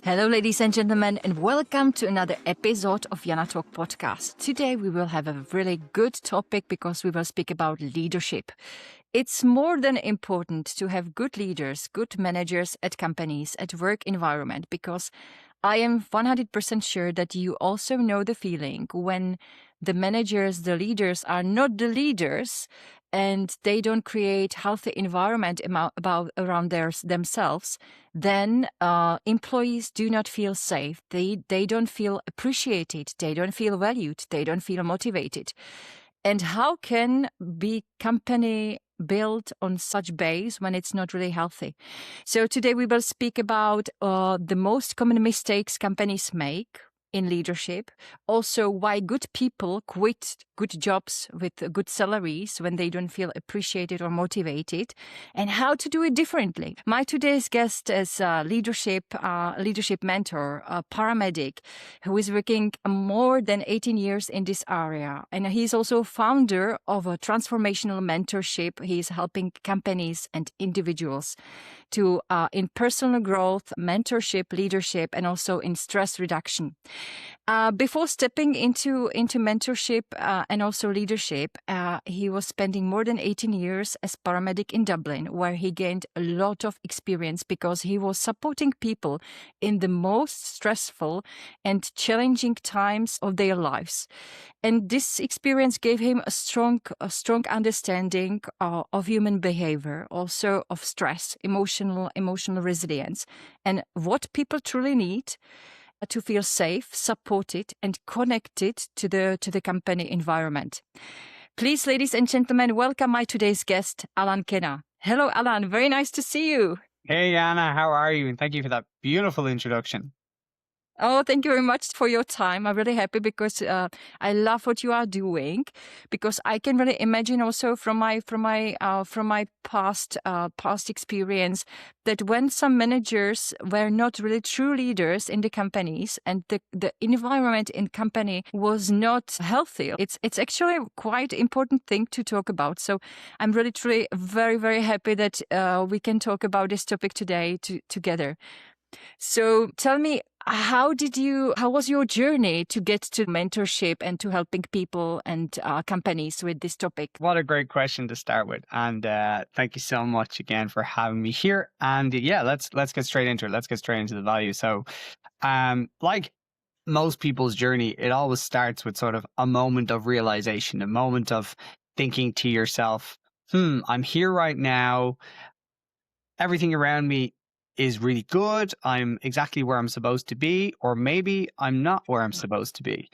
Hello, ladies and gentlemen, and welcome to another episode of Jana Talk podcast. Today, we will have a really good topic because we will speak about leadership. It's more than important to have good leaders, good managers at companies, at work environment, because I am 100% sure that you also know the feeling when the managers, the leaders are not the leaders and they don't create healthy environment around themselves, then employees do not feel safe. They don't feel appreciated. They don't feel valued. They don't feel motivated. And how can be company built on such base when it's not really healthy? So today we will speak about the most common mistakes companies make in leadership, also why good people quit good jobs with good salaries when they don't feel appreciated or motivated, and how to do it differently. My today's guest is a leadership mentor, a paramedic who is working more than 18 years in this area. And he's also founder of a transformational mentorship. He's helping companies and individuals to in personal growth, mentorship, leadership, and also in stress reduction. Before stepping into mentorship and also leadership, he was spending more than 18 years as paramedic in Dublin, where he gained a lot of experience because he was supporting people in the most stressful and challenging times of their lives. And this experience gave him a strong understanding of human behavior, also of stress, emotional resilience, and what people truly need to feel safe, supported, and connected to the company environment. Please, ladies and gentlemen, welcome my today's guest, Alan Kenna. Hello, Alan. Very nice to see you. Hey, Jana. How are you? And thank you for that beautiful introduction. Oh, thank you very much for your time. I'm really happy because I love what you are doing. Because I can really imagine also from my past experience that when some managers were not really true leaders in the companies and the environment in company was not healthy, it's actually a quite important thing to talk about. So I'm really truly very, very happy that we can talk about this topic today together. So tell me, how was your journey to get to mentorship and to helping people and companies with this topic? What a great question to start with. And thank you so much again for having me here. And yeah, let's get straight into it. Let's get straight into the value. So like most people's journey, it always starts with sort of a moment of realization, a moment of thinking to yourself, I'm here right now. Everything around me is really good. I'm exactly where I'm supposed to be, or maybe I'm not where I'm supposed to be.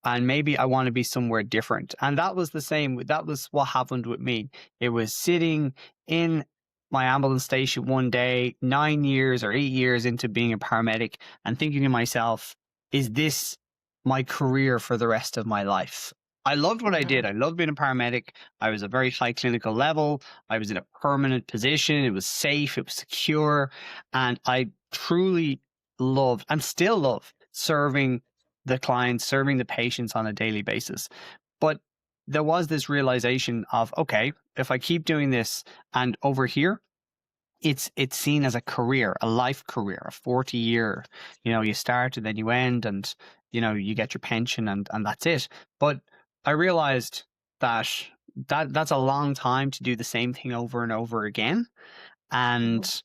And maybe I want to be somewhere different. And that was the same. That was what happened with me. It was sitting in my ambulance station one day, 9 years or 8 years into being a paramedic, and thinking to myself, is this my career for the rest of my life? I loved what I did. I loved being a paramedic. I was a very high clinical level. I was in a permanent position. It was safe. It was secure. And I truly loved and still love serving the clients, serving the patients on a daily basis. But there was this realization of, okay, if I keep doing this and over here, it's seen as a career, a life career, a 40-year, you start and then you end and, you get your pension and that's it. But I realized that's a long time to do the same thing over and over again. And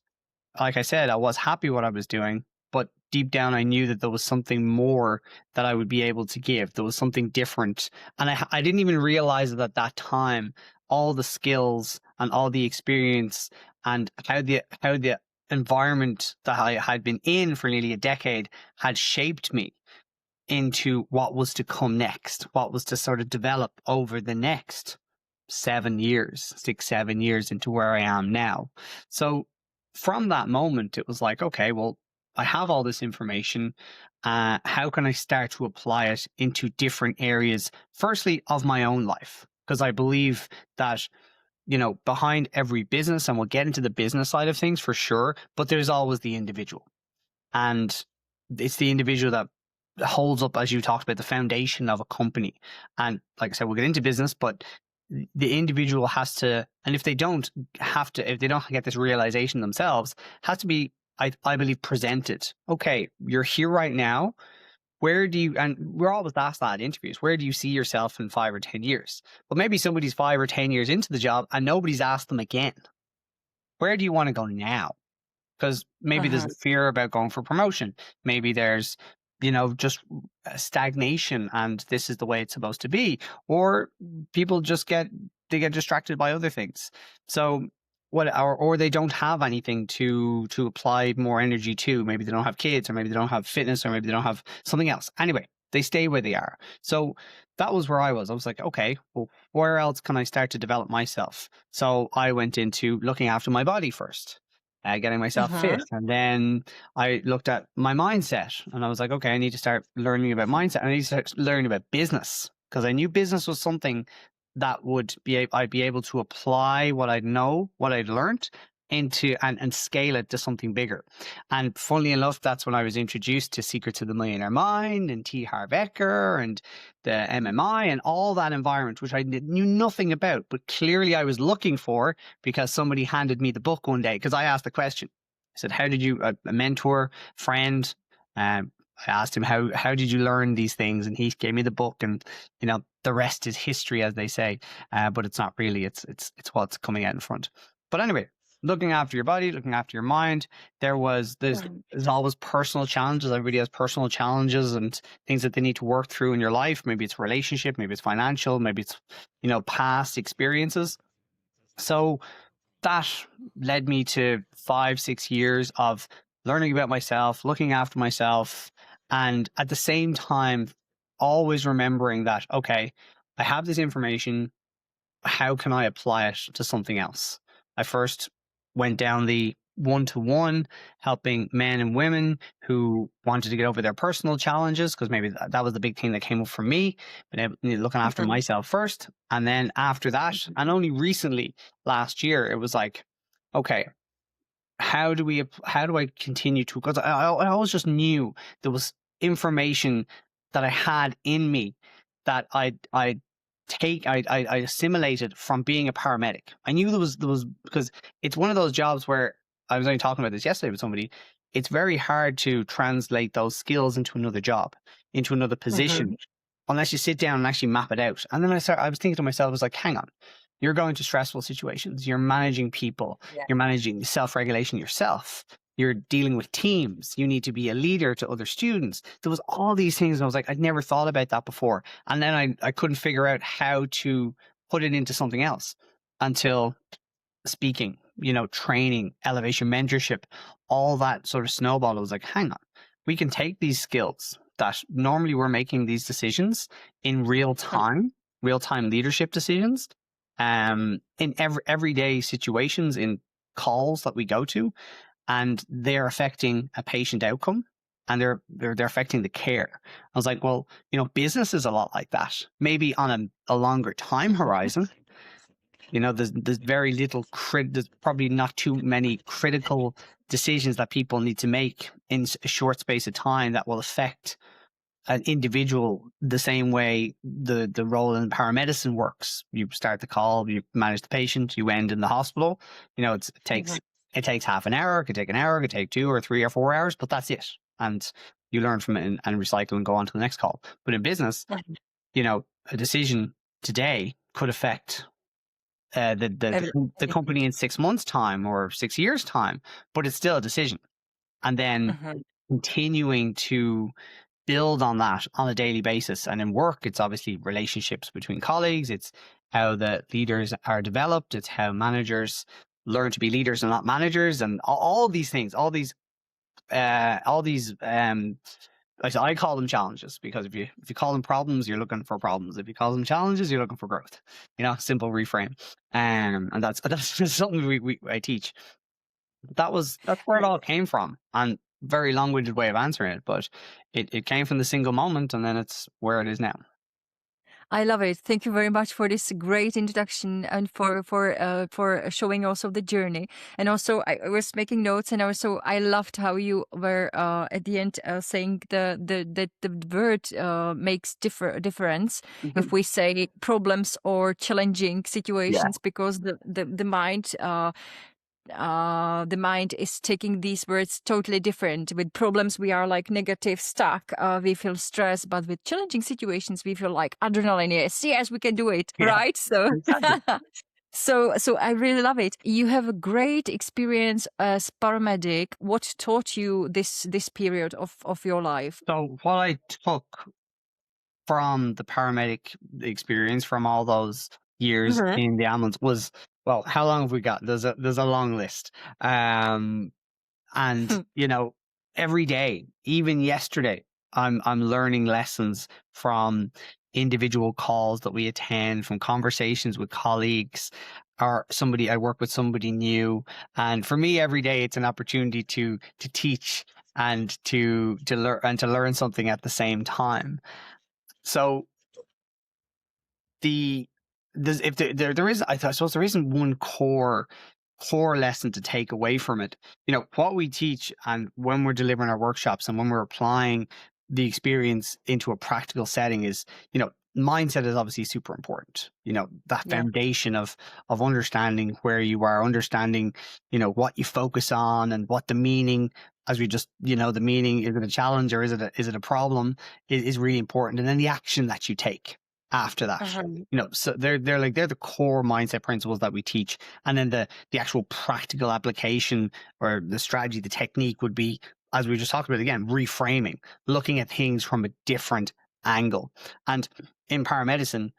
like I said, I was happy what I was doing, but deep down I knew that there was something more that I would be able to give. There was something different. And I didn't even realize that at that time, all the skills and all the experience and how the environment that I had been in for nearly a decade had shaped me into what was to come next, what was to sort of develop over the next 7 years, 6-7 years into where I am now. So from that moment, it was like, okay, well, I have all this information. How can I start to apply it into different areas, firstly, of my own life? Because I believe that, behind every business, and we'll get into the business side of things for sure, but there's always the individual. And it's the individual that holds up, as you talked about, the foundation of a company. And like I said, we'll get into business, but the individual has to, and if they don't get this realization themselves, has to be I believe, presented. Okay, you're here right now. Where do you, and we're always asked that at interviews, where do you see yourself in 5 or 10 years? But maybe somebody's 5 or 10 years into the job and nobody's asked them again, where do you want to go now? Because maybe there's a fear about going for promotion. Maybe there's, just stagnation and this is the way it's supposed to be. Or people just get distracted by other things. So or they don't have anything to apply more energy to. Maybe they don't have kids, or maybe they don't have fitness, or maybe they don't have something else. Anyway, they stay where they are. So that was where I was. I was like, okay, well, where else can I start to develop myself? So I went into looking after my body first. Getting myself fit. And then I looked at my mindset and I was like, okay, I need to start learning about mindset. I need to start learning about business, because I knew business was something that I'd be able to apply what I'd learned into and scale it to something bigger. And funnily enough, that's when I was introduced to Secrets of the Millionaire Mind and T. Harv Eker and the MMI and all that environment, which I knew nothing about, but clearly I was looking for because somebody handed me the book one day, because I asked the question. I said, how did you, a mentor, friend, I asked him, how did you learn these things? And he gave me the book, and the rest is history, as they say. But it's not really. It's what's coming out in front. But anyway, looking after your body, looking after your mind. There's always personal challenges. Everybody has personal challenges and things that they need to work through in your life. Maybe it's relationship, maybe it's financial, maybe it's past experiences. So that led me to 5-6 years of learning about myself, looking after myself, and at the same time, always remembering that, okay, I have this information. How can I apply it to something else? I first went down the one-to-one, helping men and women who wanted to get over their personal challenges, because maybe that was the big thing that came up for me, but looking after myself first. And then after that, and only recently, last year, it was like, okay, how do I continue to, because I always just knew there was information that I had in me that I assimilated from being a paramedic. I knew there was because it's one of those jobs where, I was only talking about this yesterday with somebody, it's very hard to translate those skills into another job, into another position, unless you sit down and actually map it out. And then I was thinking to myself, I was like, hang on, you're going to stressful situations, you're managing people, you're managing self-regulation yourself, you're dealing with teams, you need to be a leader to other students. There was all these things, and I was like, I'd never thought about that before. And then I couldn't figure out how to put it into something else until speaking, training, elevation mentorship, all that sort of snowball. I was like, hang on, we can take these skills that normally we're making these decisions in real time leadership decisions, in everyday situations, in calls that we go to, and they're affecting a patient outcome, and they're affecting the care. I was like, well, business is a lot like that, maybe on a longer time horizon. There's very little there's probably not too many critical decisions that people need to make in a short space of time that will affect an individual the same way the role in paramedicine works. You start the call, you manage the patient, you end in the hospital. It takes half an hour, it could take an hour, it could take 2 or 3 or 4 hours, but that's it. And you learn from it and recycle and go on to the next call. But in business, a decision today could affect the company in 6 months' time or 6 years' time, but it's still a decision. And then continuing to build on that on a daily basis. And in work, it's obviously relationships between colleagues. It's how the leaders are developed. It's how managers learn to be leaders and not managers, and all these things, all these I call them challenges, because if you call them problems, you're looking for problems. If you call them challenges, you're looking for growth. Simple reframe. And that's something I teach. That's where it all came from. And very long-winded way of answering it, but it came from the single moment, and then it's where it is now. I love it. Thank you very much for this great introduction, and for showing also the journey. And also, I was making notes, and also I loved how you were at the end saying the word makes difference if we say problems or challenging situations, because the mind the mind is taking these words totally different. With problems, we are like negative, stuck. We feel stressed, but with challenging situations, we feel like adrenaline. Yes, yes, we can do it, Yeah, right? So, exactly. so I really love it. You have a great experience as paramedic. What taught you this period of your life? So what I took from the paramedic experience from all those years Mhm. in the ambulance was, well, how long have we got? There's a long list. And every day, even yesterday, I'm learning lessons from individual calls that we attend, from conversations with colleagues, or somebody I work with, somebody new. And for me, every day it's an opportunity to teach and to learn something at the same time. So the there's if there is, I suppose there isn't one core lesson to take away from it. What we teach, and when we're delivering our workshops and when we're applying the experience into a practical setting, is mindset is obviously super important. That Yeah. foundation of understanding where you are, understanding what you focus on, and what the meaning, as we just the meaning, is it a challenge or is it a problem, is really important. And then the action that you take after that. Mhm. So they're the core mindset principles that we teach. And then the actual practical application, or the strategy, the technique, would be, as we just talked about, again, reframing, looking at things from a different angle. And in paramedicine,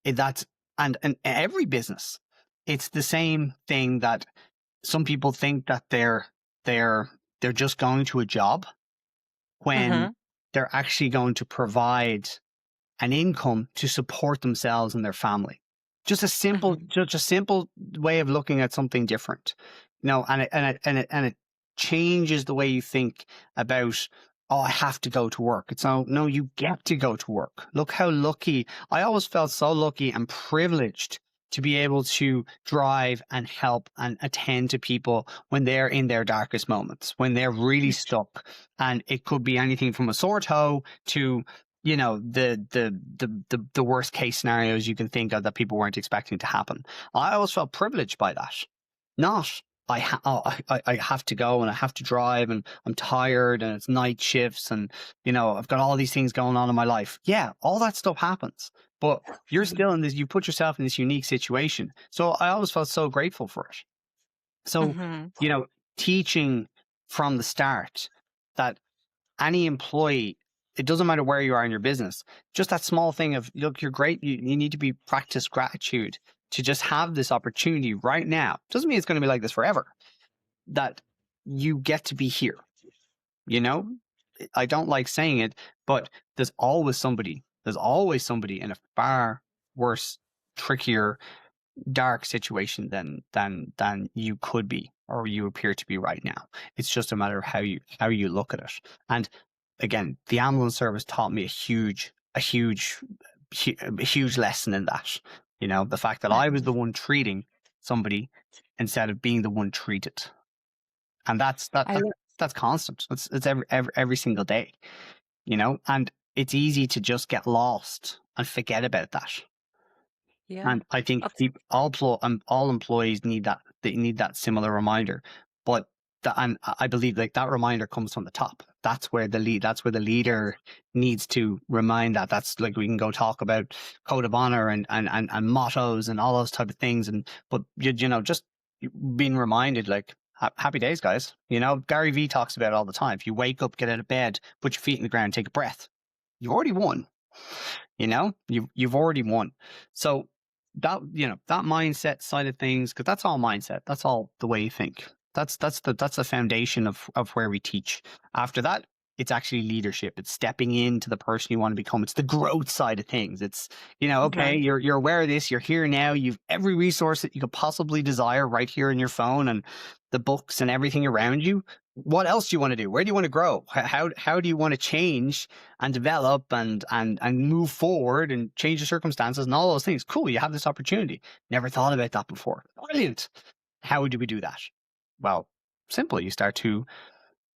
that's and every business, it's the same thing, that some people think that they're just going to a job when Mhm. they're actually going to provide an income to support themselves and their family. Just Mhm. a simple way of looking at something different, and it changes the way you think about, oh, I have to go to work. It's no, you get to go to work. Look how lucky I always felt, so lucky and privileged to be able to drive and help and attend to people when they're in their darkest moments, when they're really stuck. And it could be anything from a sore toe to the worst case scenarios you can think of that people weren't expecting to happen. I always felt privileged by that. Not I have to go and I have to drive and I'm tired and it's night shifts and I've got all these things going on in my life. Yeah, all that stuff happens. But you're still in this, you put yourself in this unique situation. So I always felt so grateful for it. So, Mhm. teaching from the start that any employee, it doesn't matter where you are in your business, just that small thing of, look, you're great. You need to be practice gratitude to just have this opportunity right now. Doesn't mean it's going to be like this forever, that you get to be here. You know, I don't like saying it, but there's always somebody in a far worse, trickier, dark situation than you could be, or you appear to be right now. It's just a matter of how you look at it. And again, the ambulance service taught me a huge lesson in that. The fact that I was the one treating somebody instead of being the one treated. And that's that, I that lo- that's constant. It's every single day. And it's easy to just get lost and forget about that. yeah. And I think all employees need that. They need that similar reminder. But and I believe, like, that reminder comes from the top. That's where the leader needs to remind that. That's, like, we can go talk about code of honor and mottos and all those type of things. But just being reminded, like, happy days, guys. Gary Vee talks about it all the time. If you wake up, get out of bed, put your feet in the ground, take a breath, you already won. You've already won. So that mindset side of things, because that's all mindset. That's all the way you think. That's the foundation of where we teach. After that, it's actually leadership. It's stepping into the person you want to become. It's the growth side of things. It's okay, Mhm. you're aware of this. You're here now. You've every resource that you could possibly desire right here in your phone, and the books and everything around you. What else do you want to do? Where do you want to grow? How do you want to change and develop and move forward and change the circumstances and all those things? Cool, you have this opportunity. Never thought about that before. Brilliant. How do we do that? Well, simple. You start to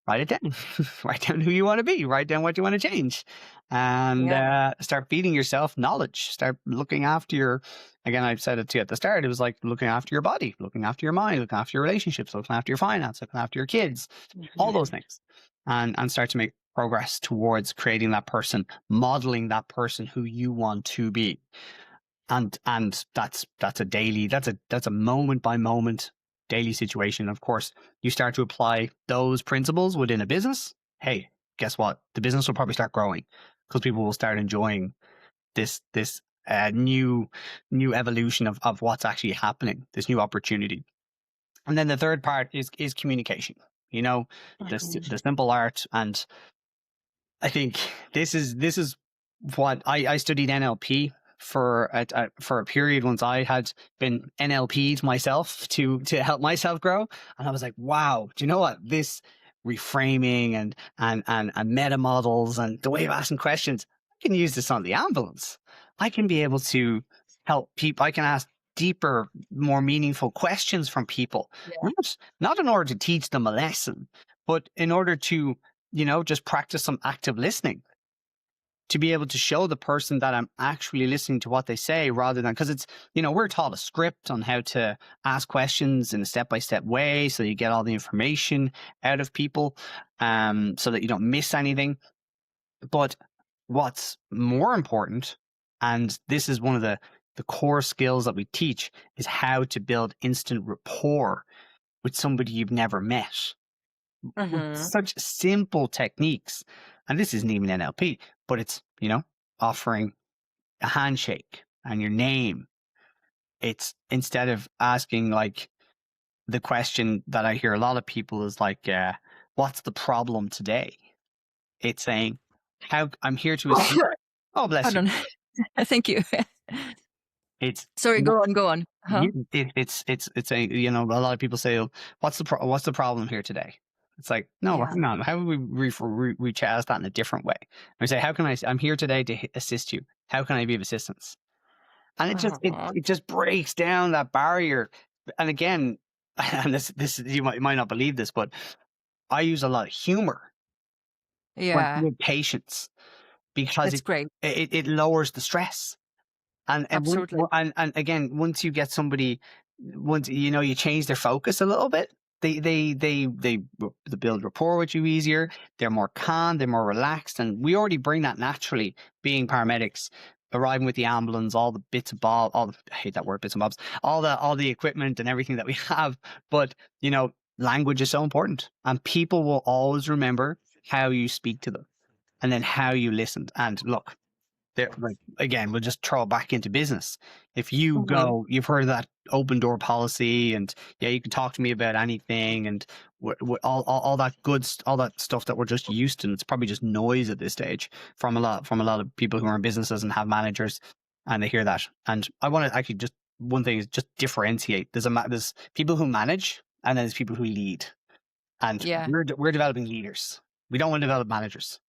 write it down. Write down who you want to be. Write down what you want to change, and start feeding yourself knowledge. Start looking after your. Again, I said it to you at the start. It was like looking after your body, looking after your mind, looking after your relationships, looking after your finance, looking after your kids, all those things, and start to make progress towards creating that person, modeling that person who you want to be. And that's a moment by moment daily situation. Of course, you start to apply those principles within a business. Hey, guess what? The business will probably start growing because people will start enjoying this new evolution of what's actually happening, this new opportunity. And then the third part is communication. You know, the simple art. And I think this is what I studied NLP for a period once I had been NLP'd myself to help myself grow. And I was like, wow, do you know what? This reframing and meta models and the way of asking questions, I can use this on the ambulance. I can be able to help people. I can ask deeper, more meaningful questions from people, not in order to teach them a lesson, but in order to, just practice some active listening, to be able to show the person that I'm actually listening to what they say, rather than, because it's, we're taught a script on how to ask questions in a step-by-step way so you get all the information out of people, so that you don't miss anything. But what's more important, and this is one of the core skills that we teach, is how to build instant rapport with somebody you've never met. Such simple techniques. And this isn't even NLP, but it's, offering a handshake and your name. It's, instead of asking like the question that I hear a lot of people is like, what's the problem today? It's saying, how I'm here to assist. Oh, bless you. Thank you. It's sorry. Go on. It's a, a lot of people say, what's the problem here today? It's like, no, hang on. How would we ask that in a different way? We say, I'm here today to assist you. How can I be of assistance? And it just breaks down that barrier. And again, and this you might not believe this, but I use a lot of humor. With patience, because it's great. It lowers the stress. And absolutely. And again, once you get somebody, once you change their focus a little bit, they build rapport with you easier. They're more calm, they're more relaxed, and we already bring that naturally, being paramedics, arriving with the ambulance, all the bits of bob, I hate that word, bits and bobs, all the equipment and everything that we have. But language is so important, and people will always remember how you speak to them, and then how you listened. And look, again, we'll just throw it back into business. If you go, you've heard of that open door policy, and you can talk to me about anything, and all that all that stuff that we're just used to. And it's probably just noise at this stage from a lot of people who are in businesses and have managers, and they hear that. And I want to actually, just one thing is, just differentiate. There's people who manage, and then there's people who lead. And we're developing leaders. We don't want to develop managers.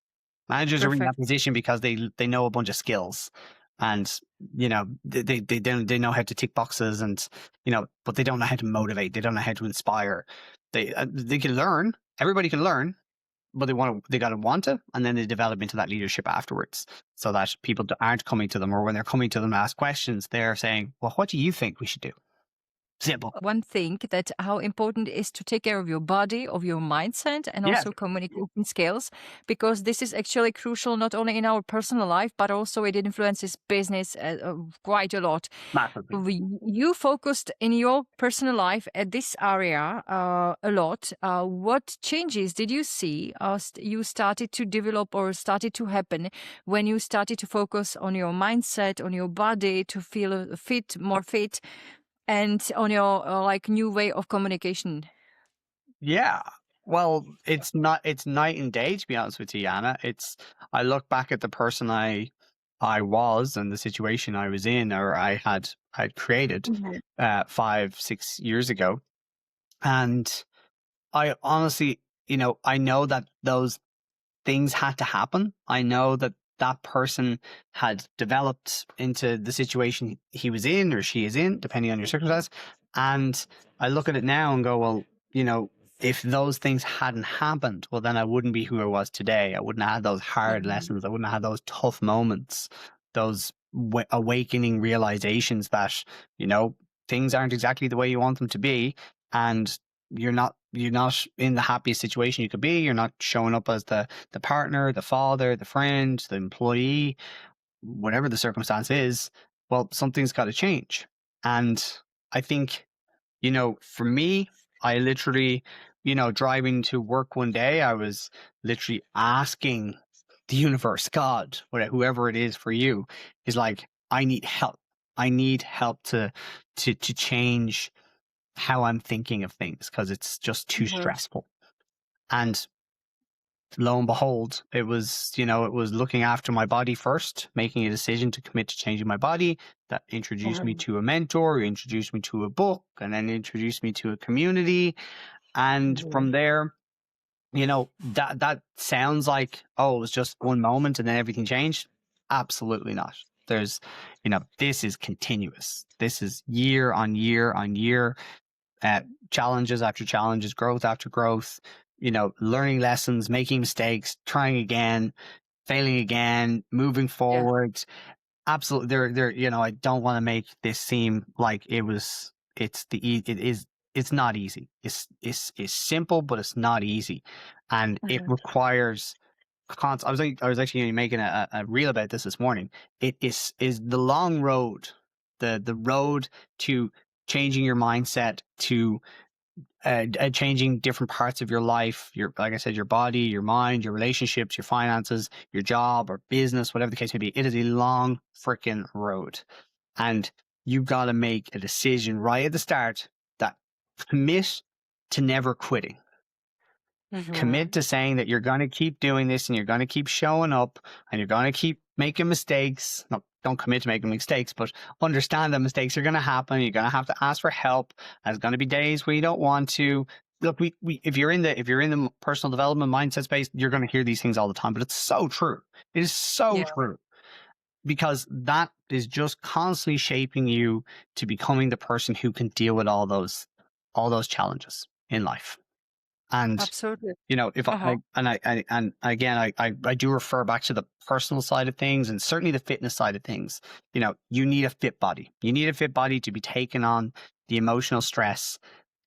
Managers are in that position because they know a bunch of skills, and they know how to tick boxes, and but they don't know how to motivate. They don't know how to inspire. They can learn. Everybody can learn, but they got to want to, and then they develop into that leadership afterwards, so that people aren't coming to them, or when they're coming to them to ask questions, they're saying, "Well, what do you think we should do?" Simple. One thing that how important it is to take care of your body, of your mindset, and also communication skills, because this is actually crucial not only in our personal life, but also it influences business quite a lot. Massively. You focused in your personal life at this area a lot. What changes did you see you started to develop or started to happen when you started to focus on your mindset, on your body, to feel more fit, and on your new way of communication? Yeah. Well, it's night and day, to be honest with you, Jana. I look back at the person I was, and the situation I was in, or I had created 5-6 years ago. And I honestly, I know that those things had to happen. I know that person had developed into the situation he was in, or she is in, depending on your circumstance. And I look at it now and go, well, if those things hadn't happened, well, then I wouldn't be who I was today. I wouldn't have had those hard lessons. I wouldn't have had those tough moments, those awakening realizations that, things aren't exactly the way you want them to be. And you're not in the happiest situation you could be. You're not showing up as the partner, the father, the friend, the employee, whatever the circumstance is. Well, something's got to change. And I think, for me, I literally, driving to work one day, I was literally asking the universe, God, whoever it is for you, is like, I need help. I need help to change how I'm thinking of things, because it's just too stressful. And lo and behold, it was looking after my body first, making a decision to commit to changing my body, that introduced me to a mentor, introduced me to a book, and then introduced me to a community. And from there, that sounds like, oh, it was just one moment and then everything changed. Absolutely not. There's, this is continuous. This is year on year on year, challenges after challenges, growth after growth, learning lessons, making mistakes, trying again, failing again, moving forward. Absolutely. I don't want to make this seem like it's not easy. It's simple, but it's not easy. And it requires I was actually making a reel about this morning. It is the long road, the road to changing your mindset, to changing different parts of your life, like I said, your body, your mind, your relationships, your finances, your job or business, whatever the case may be. It is a long freaking road. And you've got to make a decision right at the start that commit to never quitting. Commit to saying that you're going to keep doing this and you're going to keep showing up and you're going to keep making mistakes. No, don't commit to making mistakes, but understand that mistakes are going to happen. You're going to have to ask for help. There's going to be days where you don't want to. Look, if you're in the personal development mindset space, you're going to hear these things all the time, but it's so true. It is so true, because that is just constantly shaping you to becoming the person who can deal with all those challenges in life. And absolutely, if and again, I do refer back to the personal side of things, and certainly the fitness side of things. You need a fit body. You need a fit body to be taking on the emotional stress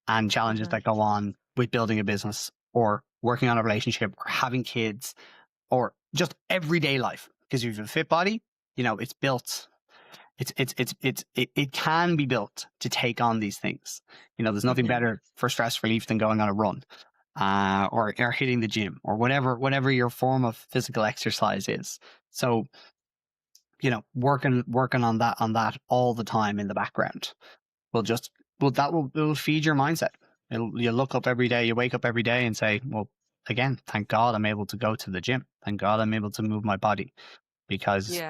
and challenges that go on with building a business or working on a relationship or having kids or just everyday life. Because if you have a fit body, it's built. It can be built to take on these things. There's nothing better for stress relief than going on a run. Or hitting the gym or whatever your form of physical exercise is. So, working on that all the time in the background it'll feed your mindset. You look up every day, you wake up every day and say, well, again, thank God I'm able to go to the gym. Thank God I'm able to move my body, because,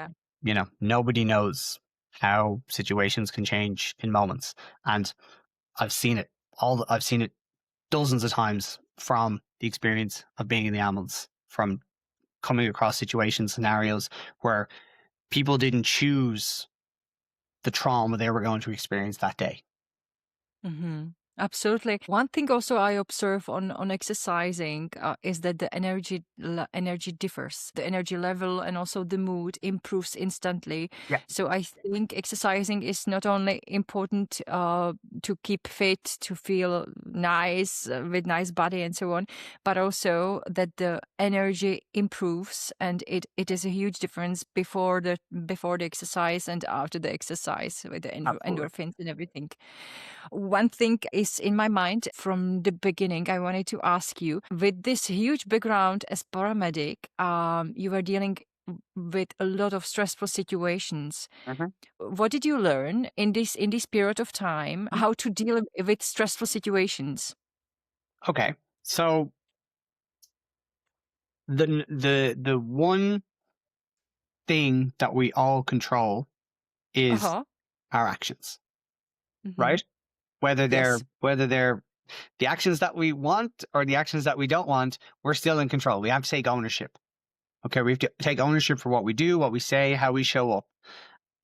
nobody knows how situations can change in moments. And I've seen it dozens of times from the experience of being in the ambulance, from coming across scenarios where people didn't choose the trauma they were going to experience that day. Absolutely. One thing also I observe on exercising is that the energy differs. The energy level and also the mood improves instantly. Yeah. So I think exercising is not only important to keep fit, to feel nice with nice body and so on, but also that the energy improves, and it is a huge difference before the exercise and after the exercise with the endorphins and everything. One thing is in my mind from the beginning. I wanted to ask you, with this huge background as paramedic, you were dealing with a lot of stressful situations. What did you learn in this period of time? How to deal with stressful situations? Okay, so the one thing that we all control is our actions, right? Whether they're the actions that we want or the actions that we don't want, we're still in control. We have to take ownership. Okay, we have to take ownership for what we do, what we say, how we show up.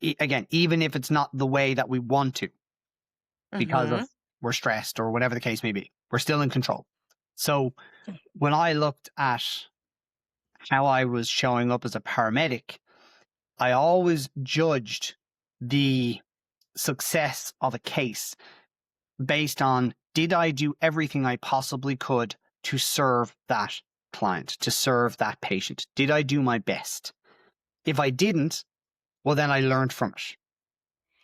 Again, even if it's not the way that we want to, because of we're stressed or whatever the case may be, we're still in control. So when I looked at how I was showing up as a paramedic, I always judged the success of a case based on, did I do everything I possibly could to serve that client, to serve that patient? Did I do my best? If I didn't, well, then I learned from it.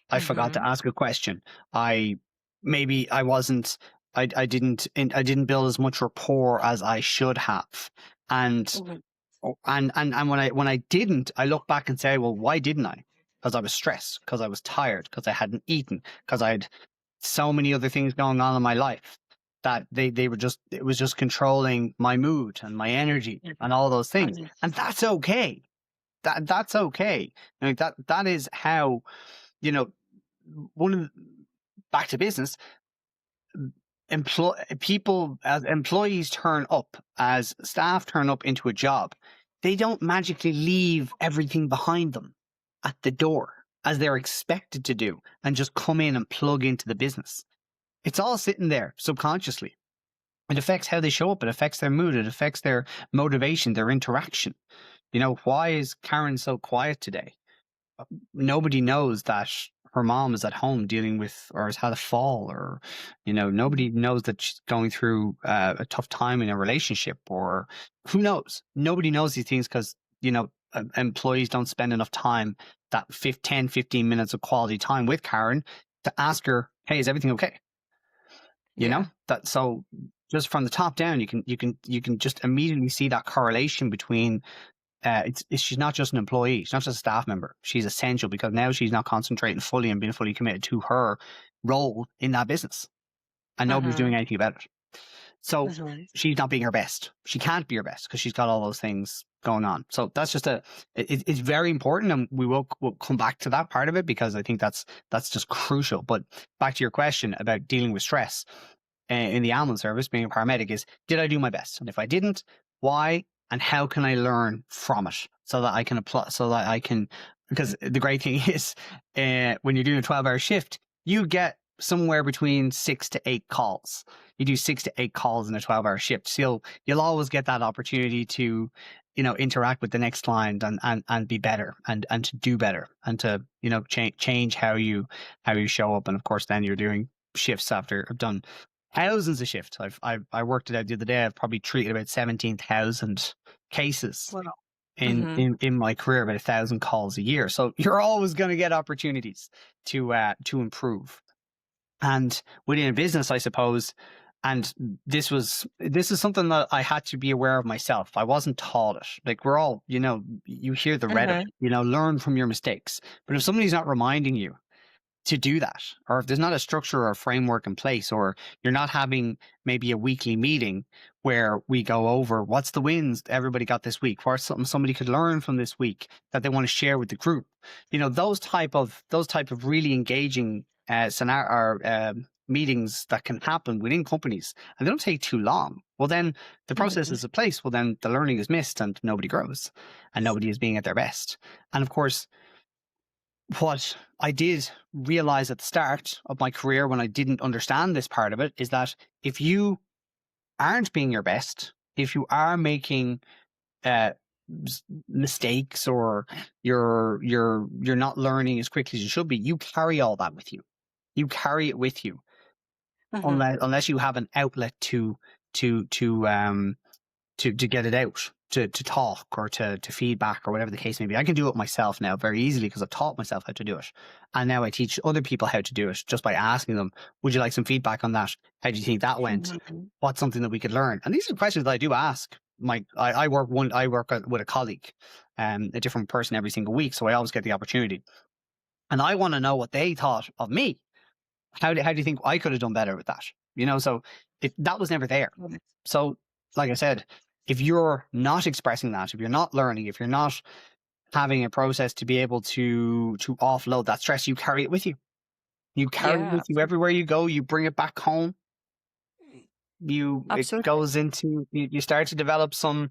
I forgot to ask a question. I wasn't. I didn't build as much rapport as I should have. And and when I didn't, I look back and say, well, why didn't I? Because I was stressed, because I was tired, because I hadn't eaten, because I had so many other things going on in my life that they were just, it was just controlling my mood and my energy and all those things. And that's okay. That's okay. Like that is how, you know, one of the, back to business, people as employees turn up, as staff turn up into a job, they don't magically leave everything behind them at the door as they're expected to do and just come in and plug into the business. It's all sitting there subconsciously. It affects how they show up. It affects their mood. It affects their motivation, their interaction. You know, why is Karen so quiet today? Nobody knows that her mom is at home dealing with, or has had a fall, or, you know, nobody knows that she's going through a tough time in a relationship, or who knows? Nobody knows these things because, you know, employees don't spend enough time, that 10, 15 minutes of quality time with Karen to ask her, hey, is everything okay? You know, that, so just from the top down, you can just immediately see that correlation between, she's not just an employee, she's not just a staff member. She's essential because now she's not concentrating fully and being fully committed to her role in that business, and nobody's doing anything about it. So she's not being her best. She can't be her best because she's got all those things going on. So that's just it's very important, and we'll come back to that part of it because I think that's just crucial. But back to your question about dealing with stress in the ambulance service, being a paramedic, is, did I do my best? And if I didn't, why? And how can I learn from it so that I can apply, so that I can, because the great thing is, when you're doing a 12-hour shift, you get somewhere between 6 to 8 calls. You do 6 to 8 calls in a 12-hour shift. So you'll always get that opportunity to, you know, interact with the next client and be better and to do better and to, you know, change how you show up. And of course, then you're doing shifts after I've done thousands of shifts. I worked it out the other day. I've probably treated about 17,000 cases in my career, about 1,000 calls a year. So you're always going to get opportunities to improve. And within a business, I suppose, and this is something that I had to be aware of myself. I wasn't taught it. Like, we're all, you know, you hear the Reddit, you know, learn from your mistakes. But if somebody's not reminding you to do that, or if there's not a structure or a framework in place, or you're not having maybe a weekly meeting where we go over what's the wins everybody got this week, what's something somebody could learn from this week that they want to share with the group, you know, those type of really engaging scenario meetings that can happen within companies, and they don't take too long. Well, then the process is in place. Well, then the learning is missed and nobody grows and nobody is being at their best. And of course, what I did realize at the start of my career, when I didn't understand this part of it, is that if you aren't being your best, if you are making mistakes, or you're not learning as quickly as you should be, you carry all that with you. You carry it with you, unless you have an outlet to get it out, to talk or to feedback or whatever the case may be. I can do it myself now very easily because I've taught myself how to do it. And now I teach other people how to do it just by asking them, would you like some feedback on that? How do you think that went? What's something that we could learn? And these are questions that I do ask. I work with a colleague, a different person every single week. So I always get the opportunity. And I want to know what they thought of me. How do you think I could have done better with that? You know, so that was never there. So, like I said, if you're not expressing that, if you're not learning, if you're not having a process to be able to offload that stress, you carry it with you. You carry it with you everywhere you go. You bring it back home. It goes into, you start to develop some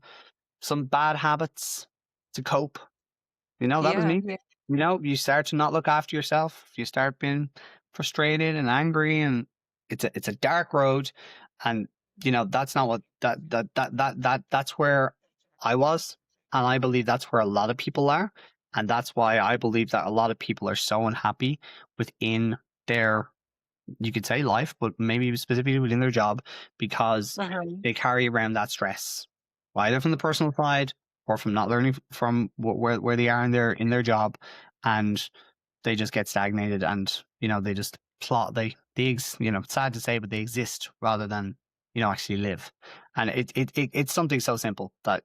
bad habits to cope. You know, that was me. Yeah. You know, you start to not look after yourself. You start being frustrated and angry, and it's a dark road. And that's not what that's where I was, and I believe that's where a lot of people are, and that's why I believe that a lot of people are so unhappy within their, you could say, life, but maybe specifically within their job, because they carry around that stress, either from the personal side or from not learning from where they are in their job, and they just get stagnated, and they just plot it's sad to say, but they exist rather than actually live. And it's something so simple that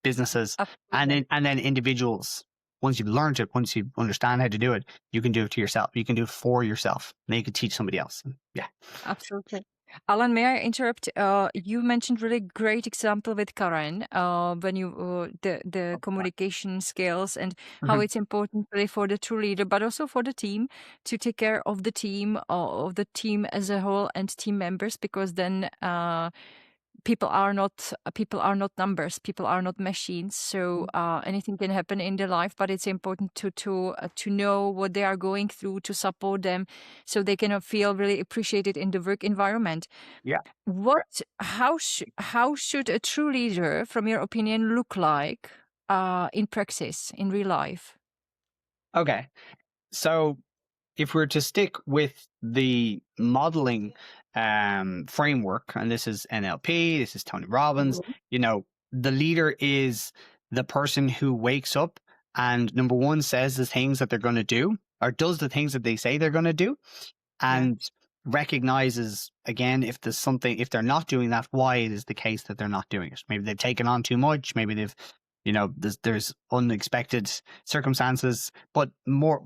businesses and then individuals, once you've learned it, once you understand how to do it, you can do it to yourself, you can do it for yourself, and then you can teach somebody else. Yeah, absolutely. Alan, may I interrupt? You mentioned really great example with Karen when you the communication skills and how it's important really for the true leader, but also for the team to take care of the team as a whole and team members, because then people are not numbers, people are not machines. So anything can happen in their life, but it's important to know what they are going through, to support them so they can feel really appreciated in the work environment. yeah. How should a true leader, from your opinion, look like in practice, in real life? Okay, so if we're to stick with the modeling framework, and this is NLP, this is Tony Robbins, the leader is the person who wakes up and, number one, says the things that they're going to do, or does the things that they say they're going to do, and recognizes, again, if they're not doing that, why it is the case that they're not doing it. Maybe they've taken on too much, maybe they've there's unexpected circumstances, but more,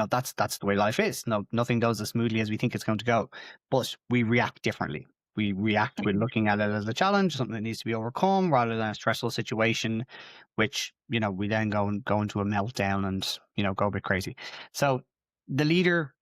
that's the way life is. Nothing goes as smoothly as we think it's going to go, but we react differently. We react with looking at it as a challenge, something that needs to be overcome, rather than a stressful situation, which, we then go into a meltdown and, go a bit crazy. So the leader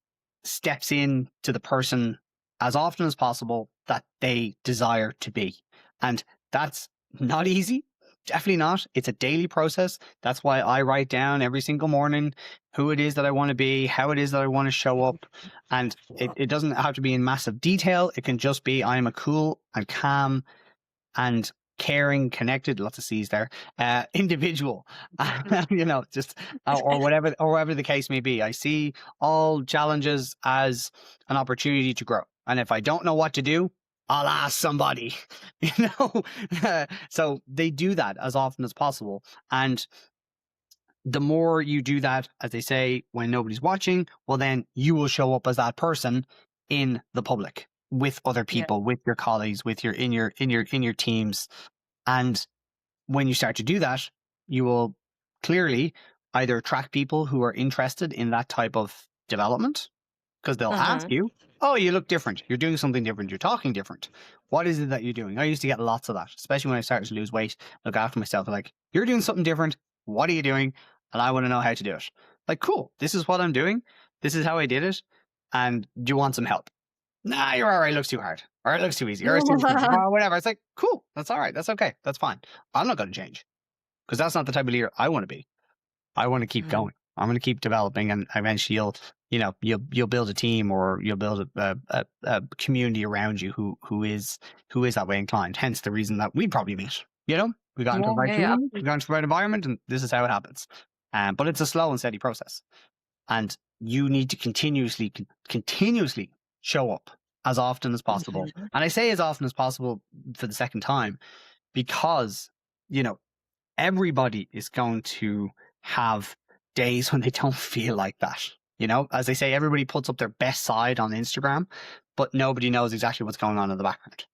steps in to the person as often as possible that they desire to be. And that's not easy. Definitely not. It's a daily process. That's why I write down every single morning who it is that I want to be, how it is that I want to show up. And it doesn't have to be in massive detail. It can just be, I am a cool and calm and caring, connected, lots of C's there, individual, just, or whatever the case may be. I see all challenges as an opportunity to grow. And if I don't know what to do, I'll ask somebody, so they do that as often as possible. And the more you do that, as they say, when nobody's watching, well, then you will show up as that person in the public with other people, with your colleagues, with in your teams. And when you start to do that, you will clearly either attract people who are interested in that type of development, because they'll ask you, oh, you look different. You're doing something different. You're talking different. What is it that you're doing? I used to get lots of that, especially when I started to lose weight, look after myself. Like, you're doing something different. What are you doing? And I want to know how to do it. Like, cool. This is what I'm doing. This is how I did it. And do you want some help? Nah, you're all right. It looks too hard. Or it looks too easy. Or it's too difficult. Or whatever. It's like, cool. That's all right. That's okay. That's fine. I'm not going to change, because that's not the type of leader I want to be. I want to keep going. I'm going to keep developing, and eventually you'll build a team, or you'll build a community around you who is that way inclined. Hence the reason that we probably meet. We got into the right team, we got into the right environment, and this is how it happens. But it's a slow and steady process, and you need to continuously show up as often as possible. And I say as often as possible for the second time, because everybody is going to have days when they don't feel like that. As they say, everybody puts up their best side on Instagram, but nobody knows exactly what's going on in the background.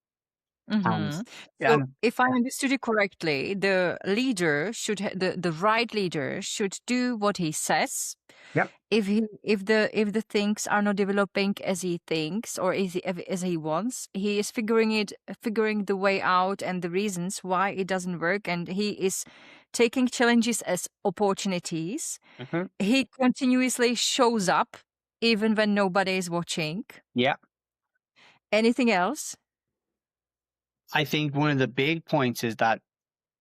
So if I understood it correctly, the leader the right leader should do what he says. Yep. If the things are not developing as he thinks, or as he wants, he is figuring the way out and the reasons why it doesn't work, and he is taking challenges as opportunities. He continuously shows up even when nobody is watching. Yeah. Anything else? I think one of the big points is that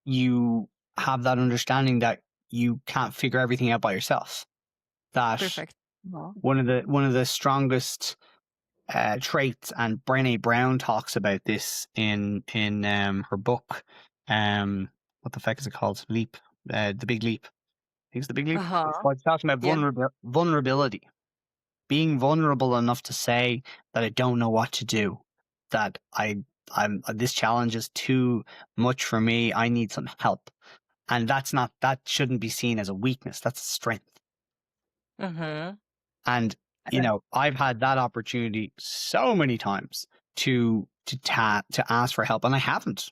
you have that understanding that you can't figure everything out by yourself. That Perfect. One of the strongest traits, and Brené Brown talks about this in her book. What the fuck is it called? Leap, the Big Leap. I think it's the Big Leap. Uh-huh. But it's talking about Yeah. vulnerability, being vulnerable enough to say that I don't know what to do, that I'm this challenge is too much for me. I need some help, and that shouldn't be seen as a weakness. That's a strength. Mm-hmm. And I've had that opportunity so many times to ask for help, and I haven't.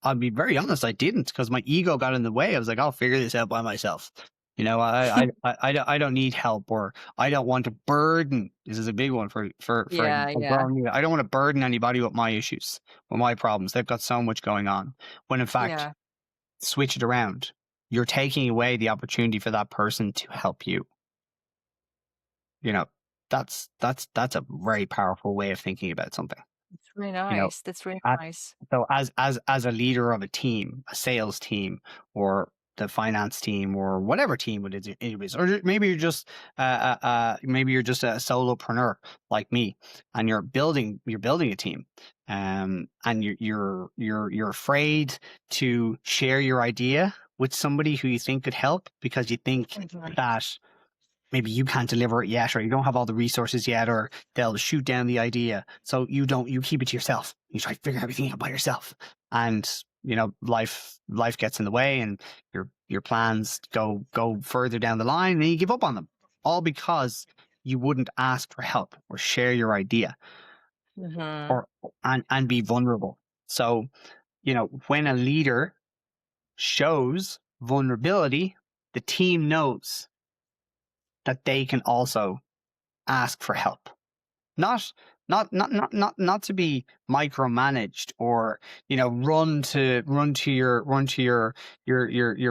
I'll be very honest, I didn't, because my ego got in the way. I was like, I'll figure this out by myself. I don't need help, or I don't want to burden. This is a big one for Yeah, a yeah, growing leader. I don't want to burden anybody with my issues, with my problems. They've got so much going on. When in fact, yeah. switch it around. You're taking away the opportunity for that person to help you. That's a very powerful way of thinking about something. That's really You know, nice. That's really a- nice. so as a leader of a team, a sales team, or the finance team, or whatever team it is, or maybe you're just maybe you're just a solopreneur like me, and you're building a team, and you're afraid to share your idea with somebody who you think could help, because you think Mhm. that maybe you can't deliver it yet, or you don't have all the resources yet, or they'll shoot down the idea. So you keep it to yourself. You try to figure everything out by yourself. And, life gets in the way, and your plans go further down the line, and you give up on them, all because you wouldn't ask for help or share your idea, Mhm. or and be vulnerable. So, when a leader shows vulnerability, the team knows that they can also ask for help. Not to be micromanaged, or run to your